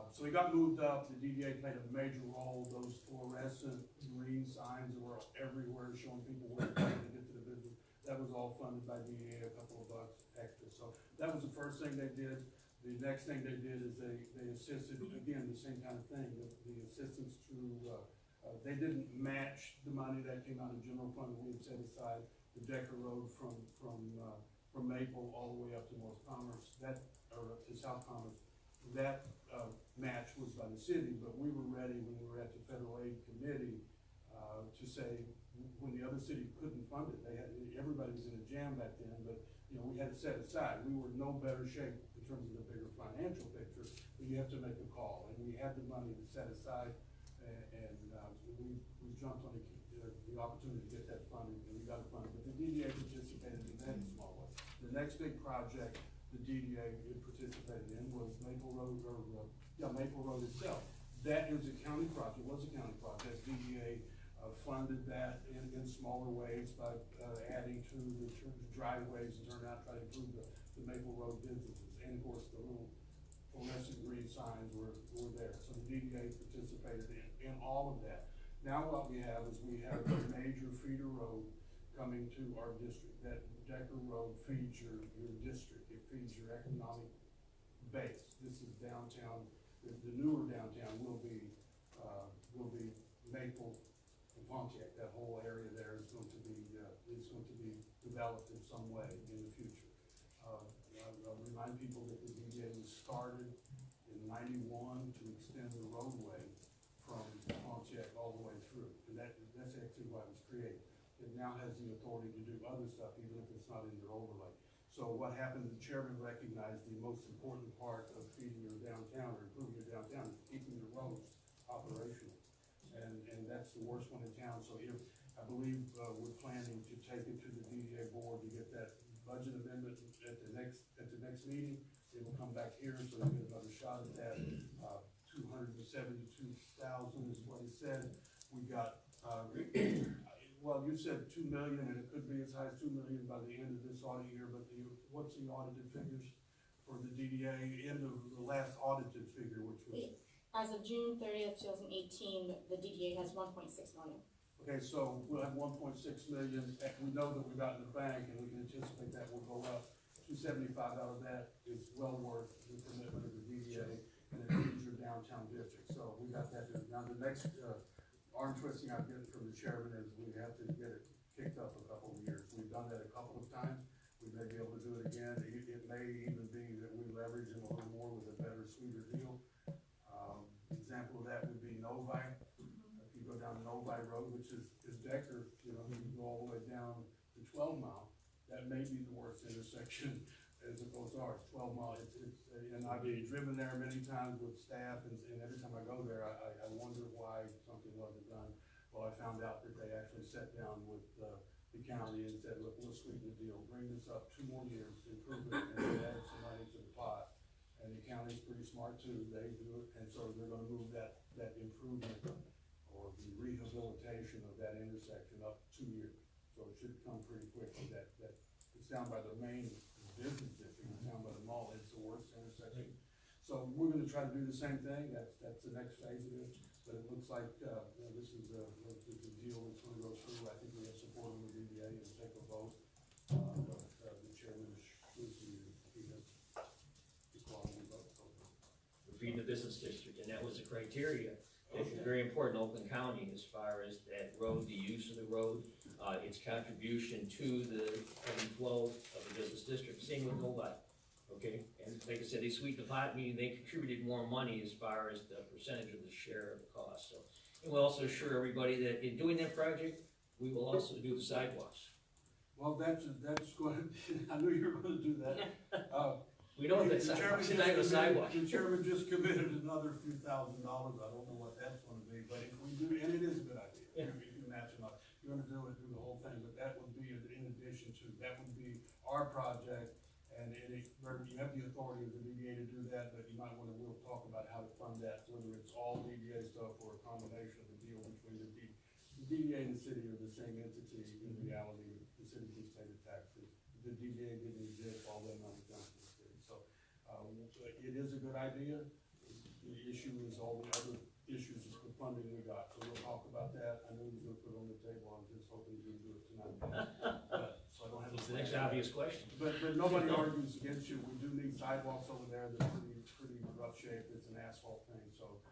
G: So we got moved up. The DDA played a major role. Those fluorescent green signs that were everywhere showing people where to get to the business, that was all funded by DDA, a couple of bucks extra. So that was the first thing they did. The next thing they did is they assisted, again, the same kind of thing, the assistance through, they didn't match the money that came out of general fund. We had set aside the Decker Road from Maple all the way up to North Commerce, or to South Commerce. That match was by the city, but we were ready when we were at the federal aid committee to say, when the other city couldn't fund it, everybody was in a jam back then, but we had it set aside. We were in no better shape in terms of the bigger financial picture, but you have to make a call, and we had the money to set aside, and we jumped on the opportunity to get that funding, and we got it funded. But the DDA participated in that in a small way. The next big project the DDA participated in was Maple Road, Maple Road itself. That is a county project, was a county project. DDA funded that in smaller ways by adding to the driveways and turnout, trying to improve the Maple Road businesses. And of course, the little fluorescent green signs were there. So the DDA participated in all of that. Now what we have is we have a major feeder road coming to our district. That Decker Road feeds your district. It feeds your economic base. This is downtown. The newer downtown will be Maple and Pontiac. That whole area there is going to be developed in some way in the future. I'll remind people that the DDA was started in '91 to extend the roadway from Pontiac all the way through, and that's actually why it was created. It now has the authority to do other stuff, even if it's not in your overlay. So what happened, the chairman recognized the most important part of feeding your downtown or improving your downtown is keeping your roads operational. And that's the worst one in town. So I believe we're planning to take it to the DDA board to get that budget amendment at the next meeting. It will come back here, so they get another shot at that. 272,000 is what he said. We got, well, you said 2 million, and it could be as high as 2 million by the end of this audit year, but what's the audited figures for the DDA, end of the last audited figure, which was?
C: As of June 30th, 2018, the DDA has 1.6 million.
G: Okay, so we'll have 1.6 million. We know that we got in the bank, and we can anticipate that will go up to $275 out of that is well worth the commitment of the DDA, and it feeds your downtown district. So we got that. Now the next arm twisting I'm getting from the chairman is we have to get it kicked up a couple of years. We've done that a couple of times. We may be able to do it again. It may even be that we leverage it a little more with a better, sweeter deal. Example of that would be Novi. If you go down Novi Road, which is Decker, you know, you go all the way down to 12 Mile, that may be the worst intersection as opposed to ours, 12 Mile. And I've driven there many times with staff, and every time I go there, I wonder why something wasn't done. Well, I found out that they actually sat down with the county and said, look, we'll sweeten the deal, bring this up 2 more years, improve it, and they added some money to the pot. And the county's pretty smart too, they do it, and so they're gonna move that improvement or the rehabilitation of that intersection up 2 years. So it should come pretty quick. It's down by the main business district, it's down by the mall, it's the worst intersection. So we're gonna try to do the same thing, that's the next phase of it, but it looks like, this is the deal that's gonna go through. I think we have support on the DDA and take a vote, but the chairman is
K: feeding the business district, and that was the criteria. It's very important in Oakland County as far as that road, the use of the road, its contribution to the ebb and flow of the business district, same with Novi, okay? And like I said, they sweetened the pot, meaning they contributed more money as far as the percentage of the share of the cost, so. And we'll also assure everybody that in doing that project, we will also do the sidewalks.
G: Well, that's going, I knew you were gonna do that.
K: We don't have that sidewalk.
G: The chairman just committed another few $1,000s, I don't know what that's gonna be, but if we do, and it is a good idea,
K: Yeah.
G: if you match them up, you're gonna do the whole thing, but that would be in addition to, that would be our project, and you have the authority of the DDA to do that, but you might wanna, we'll talk about how to fund that, whether it's all DDA stuff or a combination of the deal between the DDA and the city are the same entity in reality. The city gets paid the taxes, the DDA didn't exist, all that money comes to the city, so it is a good idea. The issue is all the other issues of the funding we got, so we'll talk about that. I know we were put on the table, I'm just hoping we can do it tonight. So I don't have.
K: It's the next obvious question.
G: But nobody argues against you. We do need sidewalks over there. They're pretty rough shape. It's an asphalt thing, so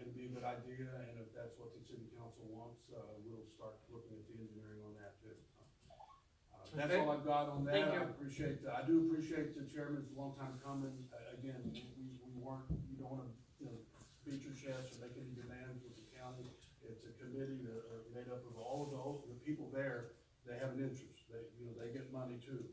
G: it'd be a good idea, and if that's what the city council wants, we'll start looking at the engineering on that too. That's all I've got on that.
B: Thank you.
G: I do appreciate the chairman's long time coming. Again, we weren't, you don't wanna, beat your chest or make any demands with the county. It's a committee that are made up of all of the people there. They have an interest. They get money too.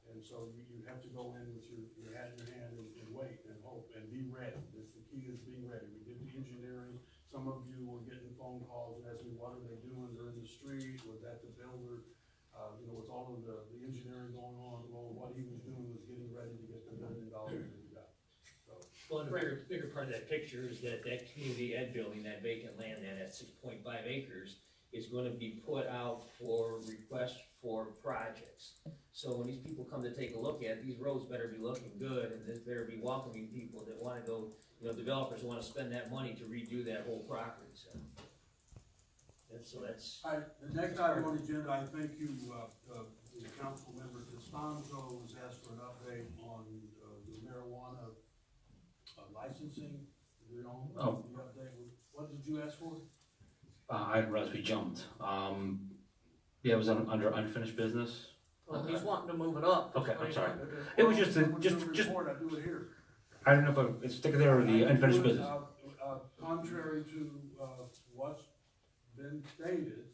G: And so you have to go in with your hat in your hand and wait and hope and be ready. The key is being ready. We did the engineering. Some of you were getting phone calls and asking, what are they doing? They're in the street. Was that the builder? With all of the engineering going on, well, what he was doing was getting ready to get the $1 million that we got. So.
K: Well, and the bigger part of that picture is that community ed building, that vacant land, that 6.5 acres, is gonna be put out for requests for projects. So when these people come to take a look at it, these roads better be looking good, and this better be welcoming people that wanna go, developers wanna spend that money to redo that whole property, so. That's.
G: All right, the next item on the agenda, I thank you, the council member Costanzo was asked for an update on the marijuana licensing. We don't,
F: Oh.
G: the update, what did you ask for?
F: I didn't realize we jumped. Yeah, it was under unfinished business.
B: Well, he's wanting to move it up.
F: Okay, I'm sorry. It was just
G: Report, I do it here.
F: I don't know if it's stick there or the unfinished business.
G: Contrary to what's been stated,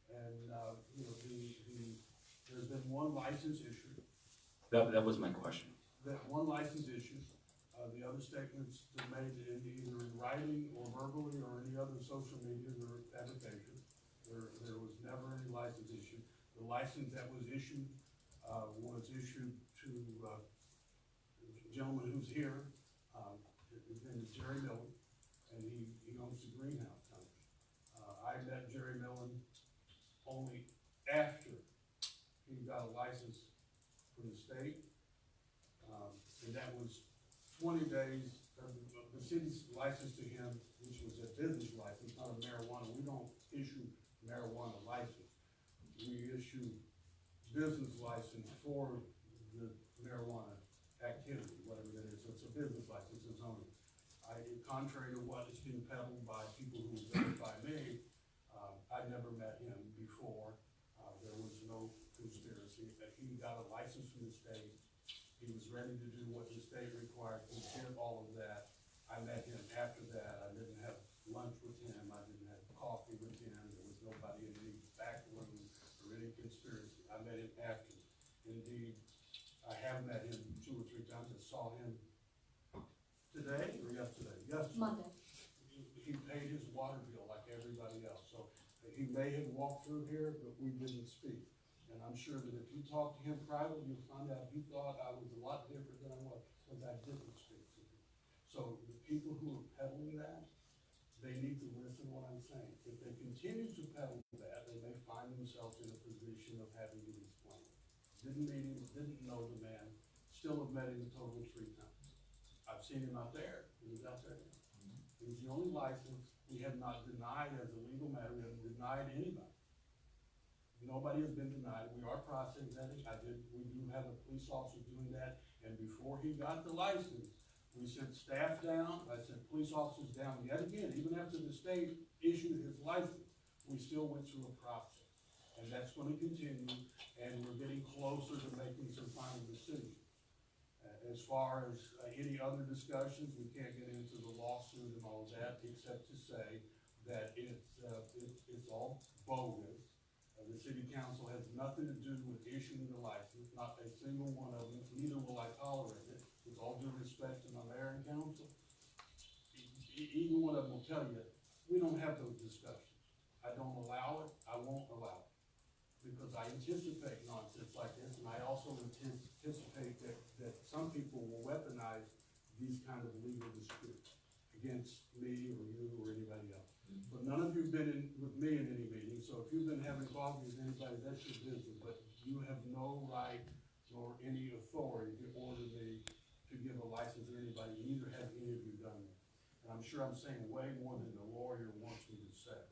G: and there's been one license issued.
F: That was my question.
G: That one license issued. The other statements that made either in writing or verbally or any other social media or fabrication. There was never any license issued. The license that was issued to a gentleman who's here. His name is Jerry Millen, and he owns the greenhouse company. I met Jerry Millen only after he got a license from the state, and that was 20 days of the city's license to him, which was a business license, not a marijuana. We don't issue marijuana license. We issue business license for the marijuana activity, whatever that is. So it's a business license, it's only. Contrary to what is being peddled by people who verify me, I never met him before. There was no conspiracy. He got a license from the state. He was ready to do what the state required. He did all of that. I met him after that. I didn't have lunch with him. I didn't have coffee with him. There was nobody in any back room or any conspiracy. I met him after. Indeed, I have met him 2 or 3 times. I saw him today or yesterday? Yesterday.
C: Monday.
G: He paid his water bill like everybody else. So he may have walked through here, but we didn't speak. And I'm sure that if you talk to him privately, you'll find out he thought I was a lot different than I was, because I didn't speak to him. So the people who are peddling that, they need to listen to what I'm saying. If they continue to peddle that, they may find themselves in a position of having to explain. Didn't meet him, didn't know the man, still have met him a total of 3 times. I've seen him out there. He was out there. He's the only license. We have not denied as a legal matter. We haven't denied anybody. Nobody has been denied. We are processing that. We do have a police officer doing that. And before he got the license, we sent staff down. I sent police officers down yet again. Even after the state issued his license, we still went through a process. And that's going to continue. And we're getting closer to making some final decisions. As far as any other discussions, we can't get into the lawsuit and all of that, except to say that it's all bogus. The city council has nothing to do with issuing the license, not a single one of them, neither will I tolerate it. With all due respect to my mayor and council, either one of them will tell you, we don't have those discussions. I don't allow it, I won't allow it. Because I anticipate nonsense like this, and I also anticipate that some people will weaponize these kind of legal disputes against me or you or anybody else. But none of you have been in with me in any meeting, so if you've been having coffee with anybody, that's your business. But you have no right nor any authority to order me to give a license to anybody. Neither have any of you done that. And I'm sure I'm saying way more than the lawyer wants me to say.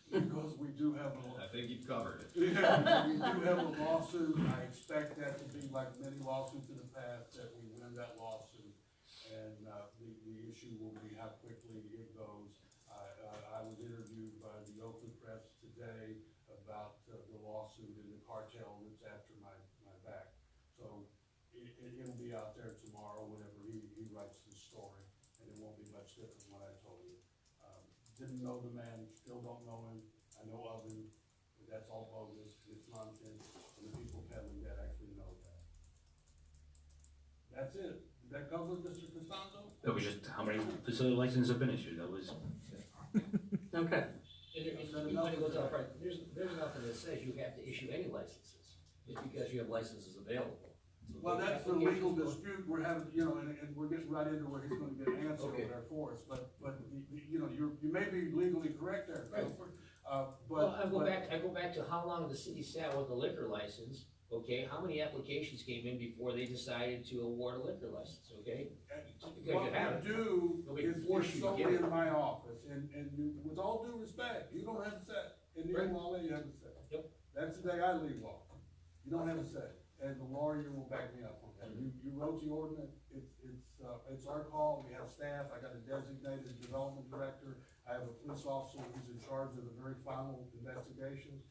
G: Because we do have a.
K: I think you've covered it.
G: Yeah, we do have a lawsuit. I expect that to be like many lawsuits in the past, that we win that lawsuit. And the issue will be how quickly it goes. I was interviewed by the Oakland Press today about the lawsuit and the cartel that's after my back. So it'll be out there tomorrow whenever he writes the story, and it won't be much different from what I told you. Didn't know the man, still don't know him. I know of him, but that's all bogus. It's nonsense, and the people peddling that actually know that. That's it. Did that cover it, Mr. Costanzo?
F: That was just how many facility licenses have been issued. That was.
B: Okay.
A: There's nothing that says you have to issue any licenses, just because you have licenses available. So
G: Well, that's the legal dispute we're having, and we're getting right into where he's gonna get an answer over there for us, but, you may be legally correct there,
A: Right.
G: Christopher,
A: Well, I go back to how long the city sat with the liquor license, okay? How many applications came in before they decided to award a liquor license, okay? Just because
G: what
A: you have
G: we
A: it.
G: do
A: Nobody
G: is
A: can force you to
G: solely
A: give it.
G: in my office, and with all due respect, you don't have a say, and neither
A: Right.
G: will I let you have a say.
A: Yep.
G: That's the day I leave law, you don't have a say, and the lawyer will back me up on that. You wrote the ordinance, it's our call, we have staff, I got a designated development director, I have a police officer who's in charge of the very final investigation,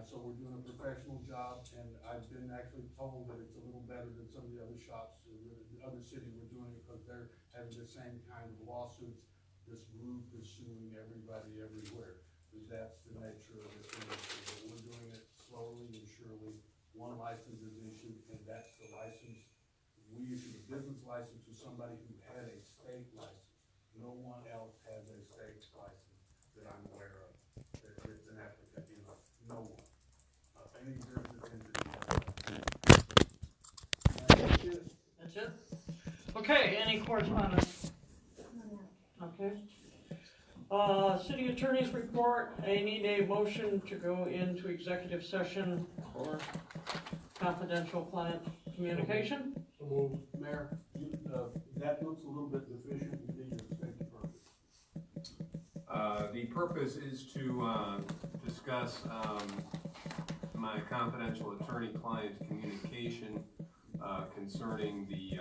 G: so we're doing a professional job, and I've been actually told that it's a little better than some of the other shops, the other cities were doing it, because they're having the same kind of lawsuits. This group is suing everybody everywhere, because that's the nature of this industry. We're doing it slowly and surely. One license is issued, and that's the license. We issued a business license to somebody who had a state license. No one else has a state license that I'm aware of. It's an applicant, no one. Any business entity.
B: That's it? Okay, any correspondence? Okay. City attorney's report, I need a motion to go into executive session for confidential client communication.
G: Mayor, that looks a little bit deficient. You need to state the purpose.
M: The purpose is to discuss my by confidential attorney-client communication concerning the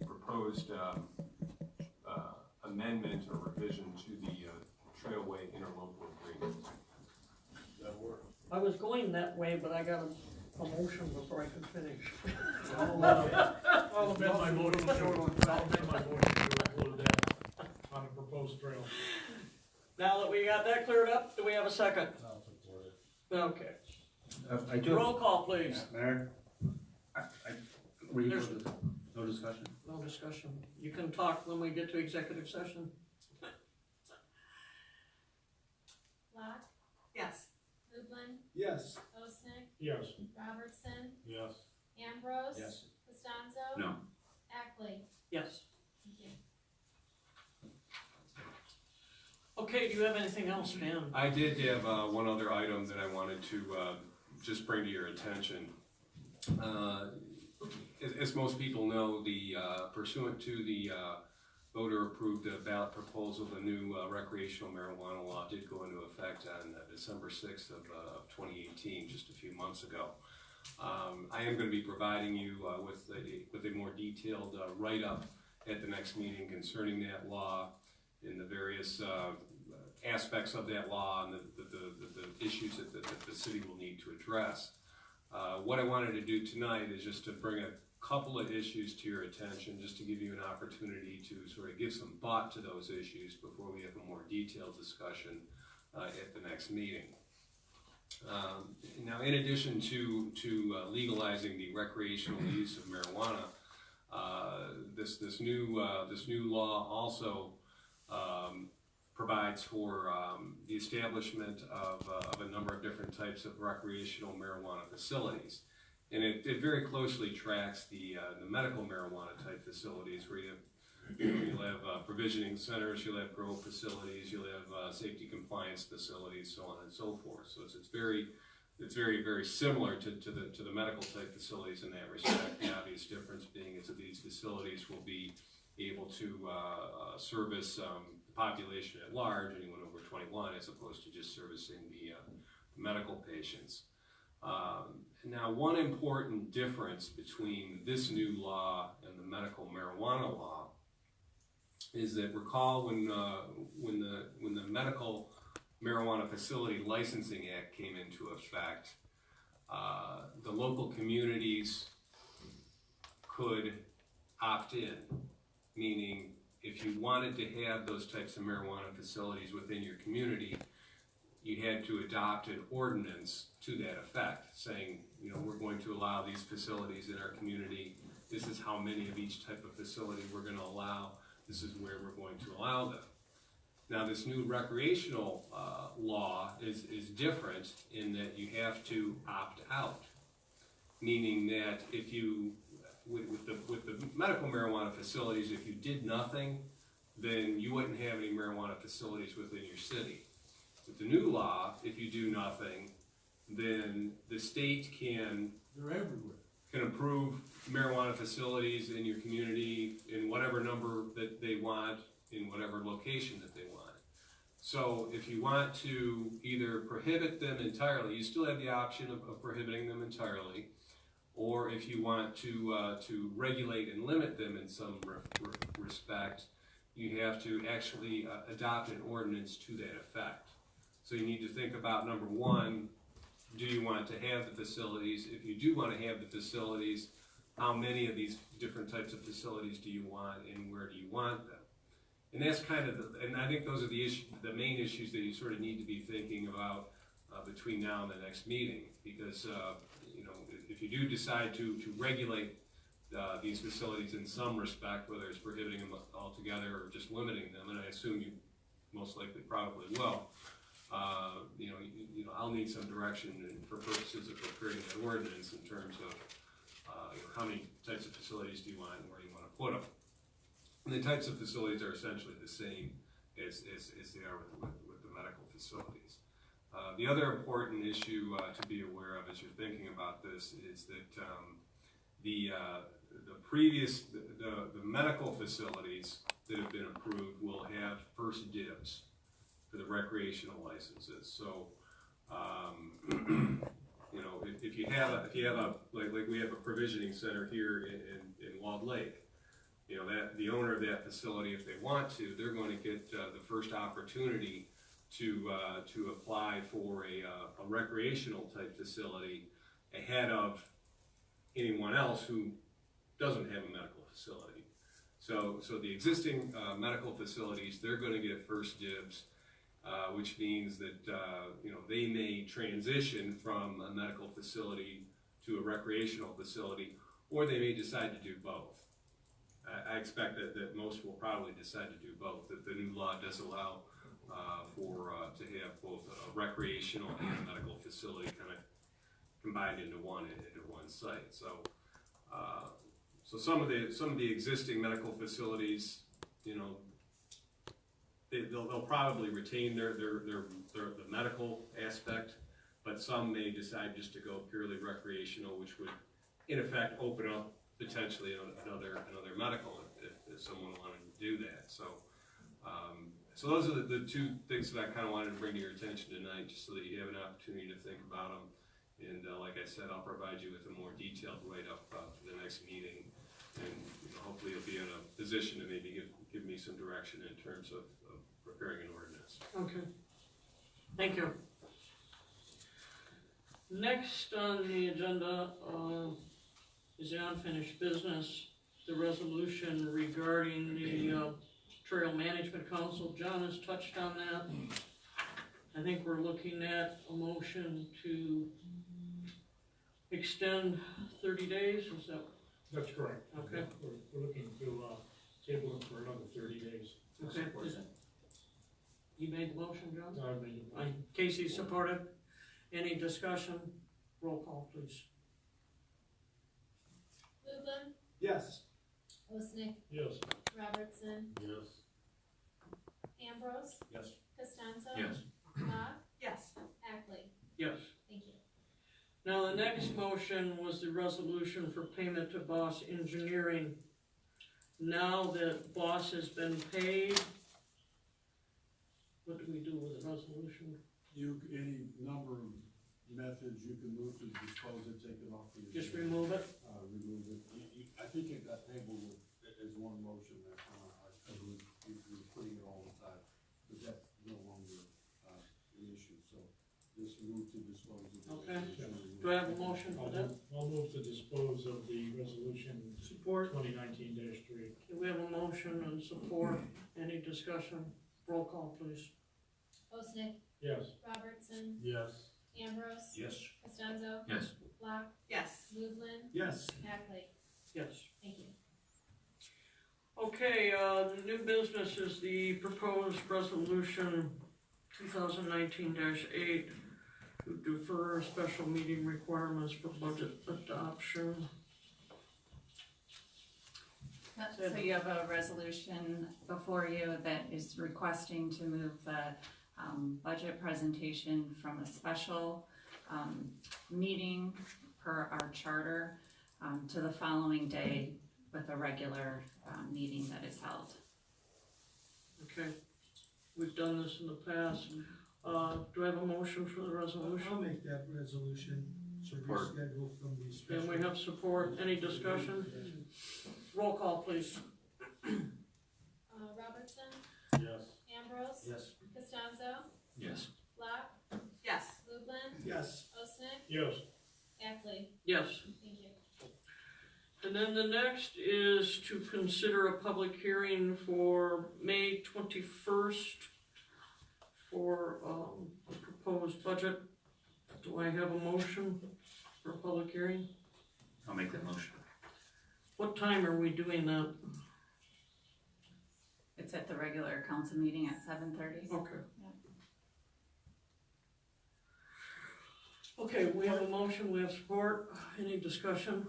M: proposed amendment or revision to the Trailway interlocal agreement.
G: That'll work.
B: I was going that way, but I got a motion before I could finish.
D: I'll amend my motion to include that on the proposed trail.
B: Now that we got that cleared up, do we have a second?
D: I'll support it.
B: Okay.
F: I do.
B: Roll call, please.
F: Mayor,
B: There's-
F: no discussion?
B: No discussion. You can talk when we get to executive session.
E: Locke,
L: Yes.
E: Lublin,
G: Yes.
E: Osnick,
D: Yes.
E: Robertson,
D: Yes.
E: Ambrose.
A: Yes.
E: Costanzo.
F: No.
E: Ackley.
B: Yes.
E: Thank you.
B: Okay, do you have anything else, Dan?
M: I did have one other item that I wanted to just bring to your attention. As most people know, the pursuant to the voter-approved ballot proposal, the new recreational marijuana law did go into effect on December 6th of 2018, just a few months ago. I am going to be providing you with a more detailed write-up at the next meeting concerning that law and the various aspects of that law and the issues that the city will need to address. What I wanted to do tonight is just to bring a couple of issues to your attention, just to give you an opportunity to sort of give some thought to those issues before we have a more detailed discussion at the next meeting. Now, in addition to legalizing the recreational use of marijuana, this new law also provides for the establishment of a number of different types of recreational marijuana facilities. And it very closely tracks the medical marijuana type facilities where you'll have provisioning centers, you'll have grow facilities, you'll have safety compliance facilities, so on and so forth. So it's very similar to the medical type facilities in that respect. The obvious difference being is that these facilities will be able to service the population at large, anyone over 21, as opposed to just servicing the medical patients. Now, one important difference between this new law and the medical marijuana law is that, recall when the Medical Marijuana Facility Licensing Act came into effect, the local communities could opt in, meaning if you wanted to have those types of marijuana facilities within your community, you had to adopt an ordinance to that effect, saying, you know, we're going to allow these facilities in our community. This is how many of each type of facility we're going to allow. This is where we're going to allow them. Now, this new recreational law is different in that you have to opt out, meaning that if you, with the medical marijuana facilities, if you did nothing, then you wouldn't have any marijuana facilities within your city. With the new law, if you do nothing, then the state can approve marijuana facilities in your community in whatever number that they want, in whatever location that they want. So if you want to either prohibit them entirely, you still have the option of prohibiting them entirely, or if you want to regulate and limit them in some respect, you have to actually adopt an ordinance to that effect. So you need to think about, number one, do you want to have the facilities? If you do want to have the facilities, how many of these different types of facilities do you want, and where do you want them? And that's kind of, and I think those are the main issues that you sort of need to be thinking about between now and the next meeting, because you know, if you do decide to regulate these facilities in some respect, whether it's prohibiting them altogether or just limiting them, and I assume you most likely probably will, you know, I'll need some direction for purposes of creating an ordinance in terms of you know, how many types of facilities do you want and where you want to put them. And the types of facilities are essentially the same as they are with the medical facilities. The other important issue to be aware of as you're thinking about this is that the medical facilities that have been approved will have first dibs for the recreational licenses. So You know, if you have a, like we have a provisioning center here in Walled Lake, you know, that the owner of that facility, if they want to, they're going to get the first opportunity to apply for a recreational type facility ahead of anyone else who doesn't have a medical facility. So the existing medical facilities, they're going to get first dibs, which means that you know, they may transition from a medical facility to a recreational facility, or they may decide to do both. I expect that most will probably decide to do both. That the new law does allow to have both a recreational and a medical facility kind of combined into one site. So so some of the existing medical facilities, you know, they'll probably retain the medical aspect, but some may decide just to go purely recreational, which would in effect open up potentially another medical if someone wanted to do that. So so those are the two things that I kind of wanted to bring to your attention tonight, just so that you have an opportunity to think about them. And like I said, I'll provide you with a more detailed write-up for the next meeting, and you know, hopefully you'll be in a position to maybe give me some direction in terms of preparing an ordinance.
B: Okay. Thank you. Next on the agenda is the unfinished business, the resolution regarding the Trail Management Council. John has touched on that. I think we're looking at a motion to extend 30 days, is that?
D: That's correct.
B: Okay.
D: We're looking to table it for another 30 days.
B: Okay. You made the motion, John?
D: I made the motion.
B: Casey supported. Any discussion? Roll call, please.
C: Lublin,
D: Yes.
C: Osnick,
D: Yes.
C: Robertson,
D: Yes.
C: Ambrose,
D: Yes.
C: Costanzo.
K: Yes.
C: Locke,
E: Yes.
C: Ackley.
B: Yes.
C: Thank you.
B: Now, the next motion was the resolution for payment to Boss Engineering. Now that Boss has been paid, what do we do with the resolution?
G: Any number of methods you can move to dispose it, take it off the.
B: Just remove it?
G: Remove it. I think it got tabled as one motion that, we were putting it all aside, but that's no longer, an issue, so just move to dispose of it.
B: Okay. Do I have a motion for that?
D: I'll move to dispose of the resolution
B: Support.
D: 2019-3.
B: We have a motion and support. Any discussion? Roll call, please.
C: Osnick,
D: Yes.
C: Robertson,
D: Yes.
C: Ambrose.
D: Yes.
C: Costanzo.
K: Yes.
C: Locke,
E: Yes.
C: Lublin,
D: Yes.
C: Ackley.
B: Yes.
C: Thank you.
B: Okay, the new business is the proposed resolution 2019-8 to defer special meeting requirements for budget adoption.
L: So you have a resolution before you that is requesting to move the budget presentation from a special meeting per our charter to the following day with a regular meeting that is held.
B: Okay, we've done this in the past. Do I have a motion for the resolution?
N: I'll make that resolution to
K: Support.
N: reschedule from the special.
B: And we have support. Any discussion? Roll call, please.
C: Robertson,
D: Yes.
C: Ambrose.
D: Yes.
C: Costanzo,
K: Yes.
C: Locke,
E: Yes.
C: Lublin,
N: Yes.
C: Osnick,
D: Yes.
C: Ackley.
B: Yes.
C: Thank you.
B: And then the next is to consider a public hearing for May 21st for a proposed budget. Do I have a motion for a public hearing?
F: I'll make that motion.
B: What time are we doing that?
L: It's at the regular council meeting at 7:30.
B: Okay. Okay, we have a motion, we have support. Any discussion?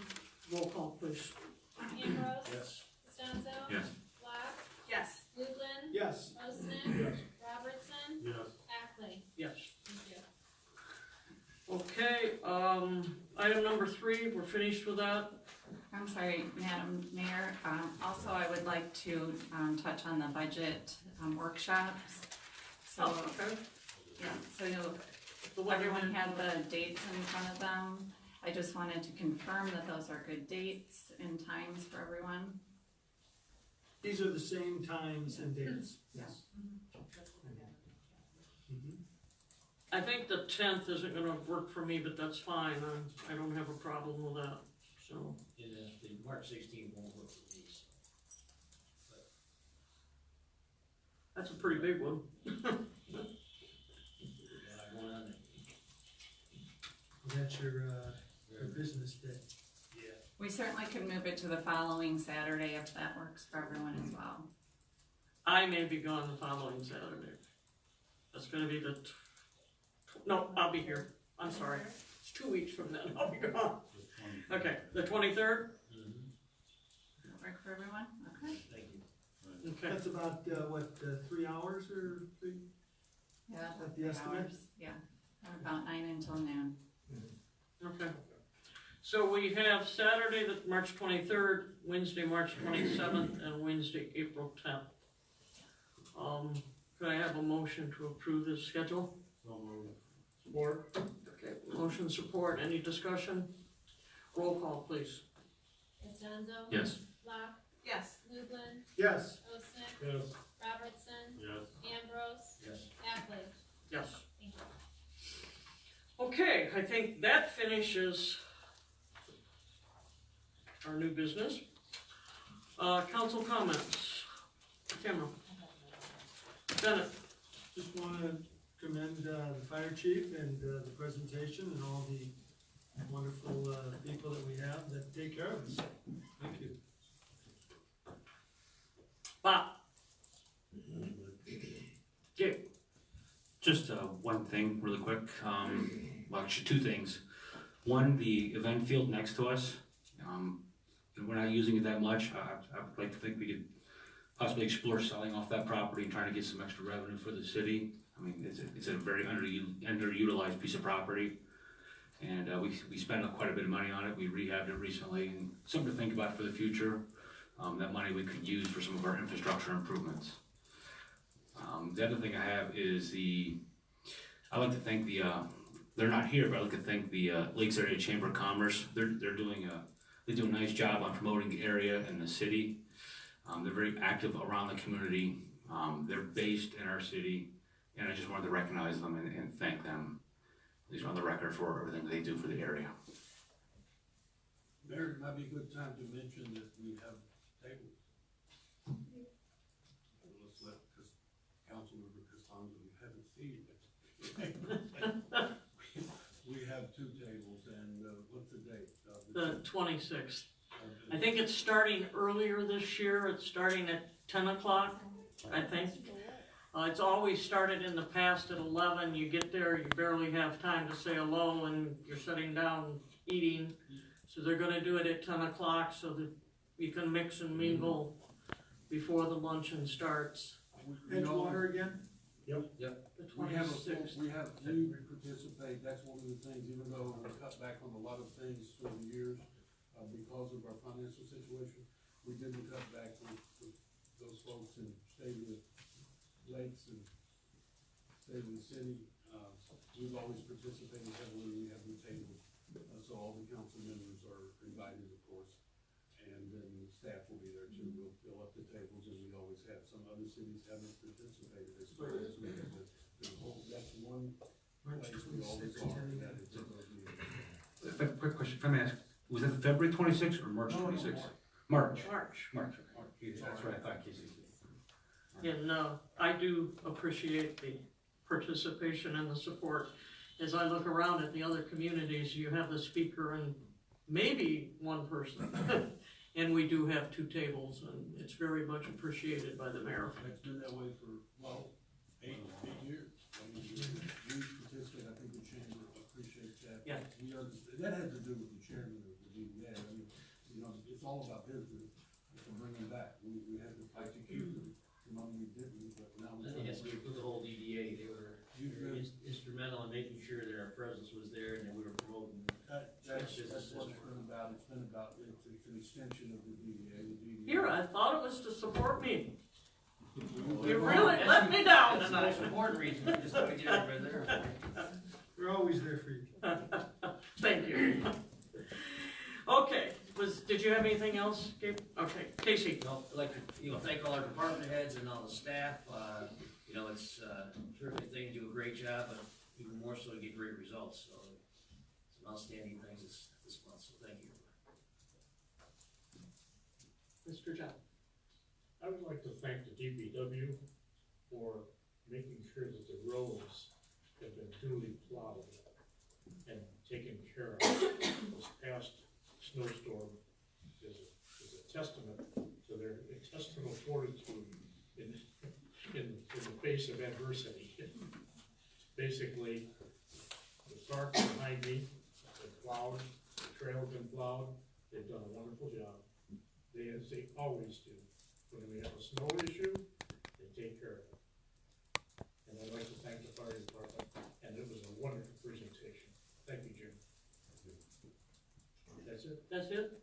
B: Roll call, please.
C: Ambrose.
D: Yes.
C: Costanzo.
F: Yes.
C: Locke,
E: Yes.
C: Lublin,
N: Yes.
C: Osnick,
D: Yes.
C: Robertson,
D: Yes.
C: Ackley.
B: Yes.
C: Thank you.
B: Okay, item number 3, we're finished with that.
L: I'm sorry, Madam Mayor, also I would like to touch on the budget workshops. So,
B: Okay.
L: yeah, so you'll,
B: the one.
L: Everyone had the dates in front of them. I just wanted to confirm that those are good dates and times for everyone.
N: These are the same times and dates. Yes.
B: I think the 10th isn't gonna work for me, but that's fine, I don't have a problem with that, so.
A: And the March 16th won't work for me.
B: That's a pretty big one.
N: That's your business day.
L: We certainly could move it to the following Saturday if that works for everyone as well.
B: I may be gone the following Saturday. That's gonna be no, I'll be here, I'm sorry, it's 2 weeks from then, I'll be gone. Okay, the 23rd?
L: Work for everyone? Okay.
A: Thank you.
B: Okay.
N: That's about, 3 hours or 3?
L: Yeah,
N: At the
L: 3
N: estimate?
L: hours. Yeah, about 9 until noon.
B: Okay. So we have Saturday, the March 23rd, Wednesday, March 27th, and Wednesday, April 10th. Could I have a motion to approve this schedule? Support. Okay, motion support, any discussion? Roll call, please.
E: Costanzo.
F: Yes.
E: Locke.
L: Yes.
E: Lublin.
N: Yes.
E: Osnick.
D: Yes.
E: Robertson.
D: Yes.
E: Ambrose.
A: Yes.
E: Ackley.
B: Yes.
E: Thank you.
B: Okay, I think that finishes our new business. Council comments. Cameron. Bennett.
N: Just want to commend the fire chief and the presentation and all the wonderful people that we have that take care of us. Thank you.
B: Bob. Jim.
F: Just one thing really quick, well actually 2 things. One, the event field next to us, we're not using it that much. I would like to think we could possibly explore selling off that property and trying to get some extra revenue for the city. I mean, it's a very underutilized piece of property. And we spent quite a bit of money on it. We rehabbed it recently, and something to think about for the future. That money we could use for some of our infrastructure improvements. The other thing I have is I like to thank they're not here, but I like to thank the Lakes Area Chamber of Commerce. They do a nice job on promoting the area and the city. They're very active around the community. They're based in our city, and I just wanted to recognize them and thank them, at least on the record, for everything they do for the area.
G: Mayor, it might be a good time to mention that we have tables. Let's let Councilmember Costanzo, we haven't seen it. We have 2 tables, and what's the date?
B: The 26th. I think it's starting earlier this year. It's starting at 10 o'clock, I think. It's always started in the past at 11. You get there, you barely have time to say hello, and you're sitting down eating. So they're gonna do it at 10 o'clock so that you can mix and mingle before the luncheon starts.
N: Edgewater again?
B: The
G: We have
B: 26th.
G: we participate, that's one of the things, even though we cut back on a lot of things through the years, because of our financial situation, we didn't cut back with those folks and stay with lakes and stay with the city. We've always participated heavily, we have the tables, so all the council members are invited, of course. And then the staff will be there too, we'll fill up the tables, and we always have, some other cities haven't participated as far as we have the whole, that's one
N: March
G: place we always
N: 26th,
G: are,
N: 10
G: that is in those meetings.
F: Quick question, if I may ask, was that February 26th or March 26th? March.
B: March.
F: That's right, I thought Casey.
B: And I do appreciate the participation and the support. As I look around at the other communities, you have the speaker and maybe one person. And we do have 2 tables, and it's very much appreciated by the mayor.
G: It's been that way for, well, 8 years. I mean, we participate, I think the chamber appreciates that.
B: Yeah.
G: We understand, that has to do with the chairman of the DDA, I mean, it's all about business, to bring them back, we had to fight to keep them, we didn't, but now we.
A: I think that's good for the whole DDA. They were instrumental in making sure that our presence was there and that we were promoting.
G: That's what it's been about, it's an extension of the DDA,
B: Here, I thought it was to support me. You really let me down
A: That's the
B: tonight.
A: most important reason, we just gotta get everybody there.
N: We're always there for you.
B: Thank you. Okay, did you have anything else, Gabe? Okay, Casey.
A: I'd like to, thank all our department heads and all the staff. It's a terrific thing, do a great job, but even more so to get great results. So some outstanding things this month, so thank you.
B: Mr. John.
D: I would like to thank the DPW for making sure that the roads have been duly plowed and taken care of. This past snowstorm is a testament to their intestinal fortitude in the face of adversity. Basically, the park behind me, the plowed, the trail's been plowed, they've done a wonderful job. As they always do. When we have a snow issue, they take care of it. And I'd like to thank the fire department, and it was a wonderful presentation. Thank you, Jim. That's it?
B: That's it?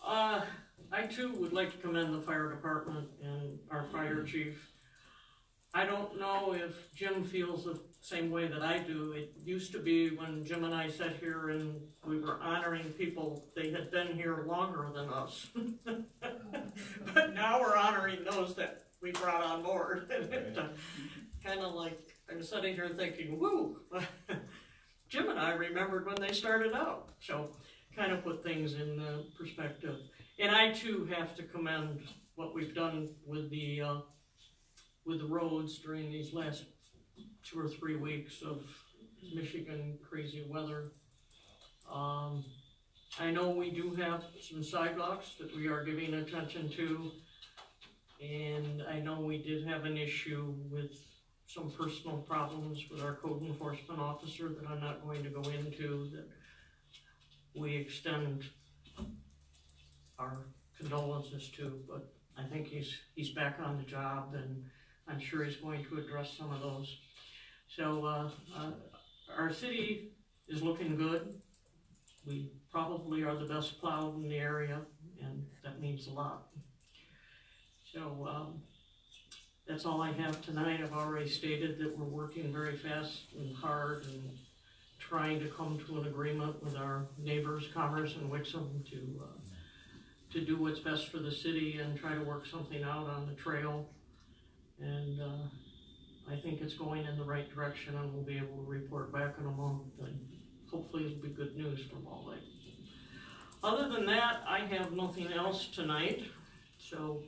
B: I too would like to commend the fire department and our fire chief. I don't know if Jim feels the same way that I do. It used to be when Jim and I sat here and we were honoring people, they had been here longer than us. But now we're honoring those that we brought on board. Kind of like, I'm sitting here thinking, woo, Jim and I remembered when they started out. So kind of put things in perspective. And I too have to commend what we've done with the roads during these last 2 or 3 weeks of Michigan crazy weather. I know we do have some sidewalks that we are giving attention to, and I know we did have an issue with some personal problems with our code enforcement officer that I'm not going to go into, that we extend our condolences to, but I think he's back on the job, and I'm sure he's going to address some of those. So our city is looking good. We probably are the best plowed in the area, and that means a lot. So that's all I have tonight. I've already stated that we're working very fast and hard and trying to come to an agreement with our neighbors, Commerce and Wixom, to do what's best for the city and try to work something out on the trail. And I think it's going in the right direction, and we'll be able to report back in a month, and hopefully it'll be good news from Wall Lake. Other than that, I have nothing else tonight, so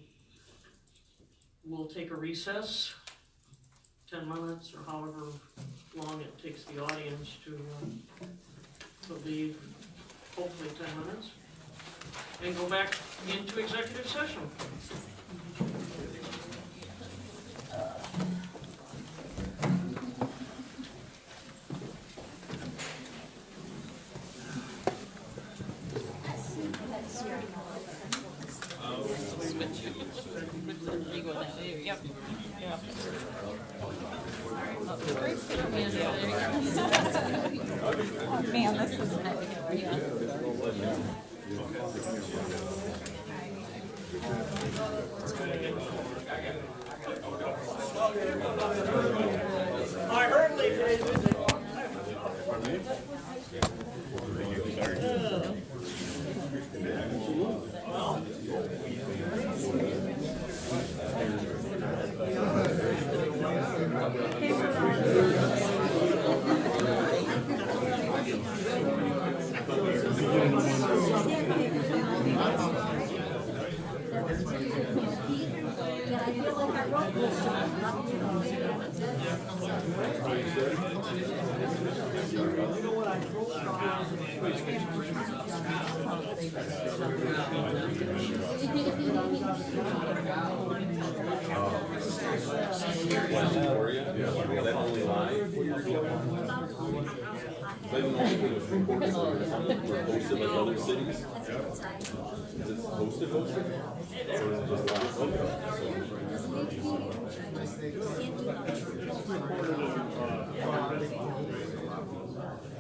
B: we'll take a recess, 10 minutes or however long it takes the audience to leave, hopefully 10 minutes, and go back into executive session.
C: Yep. Yeah. Man, this is
B: I heard they did.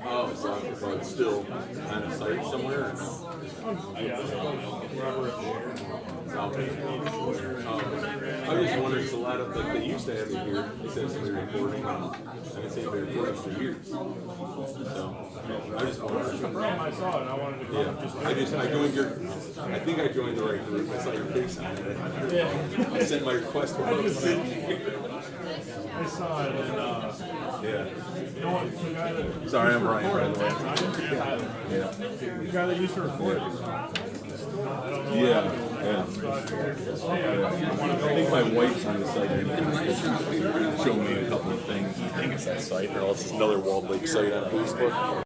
O: Oh, so it's still kind of site somewhere? Or no? I was just wondering, 'cause a lot of, like, they used to have it here, they said somebody reporting, and I say they're reporting for years. So, I just wondered.
D: I saw it, I wanted to come.
O: Yeah, I joined your, I think I joined the right group, I saw your face on it. I sent my request for vote.
D: I saw it, and,
O: Yeah.
D: you know what, the guy that.
O: Sorry, I'm Ryan, by the way.
D: Yeah. The guy that used to report it. I don't know.
O: Yeah, yeah. I think my wife's on the site, and showed me a couple of things. I think it's that site, or else it's another Walled Lake site on Facebook.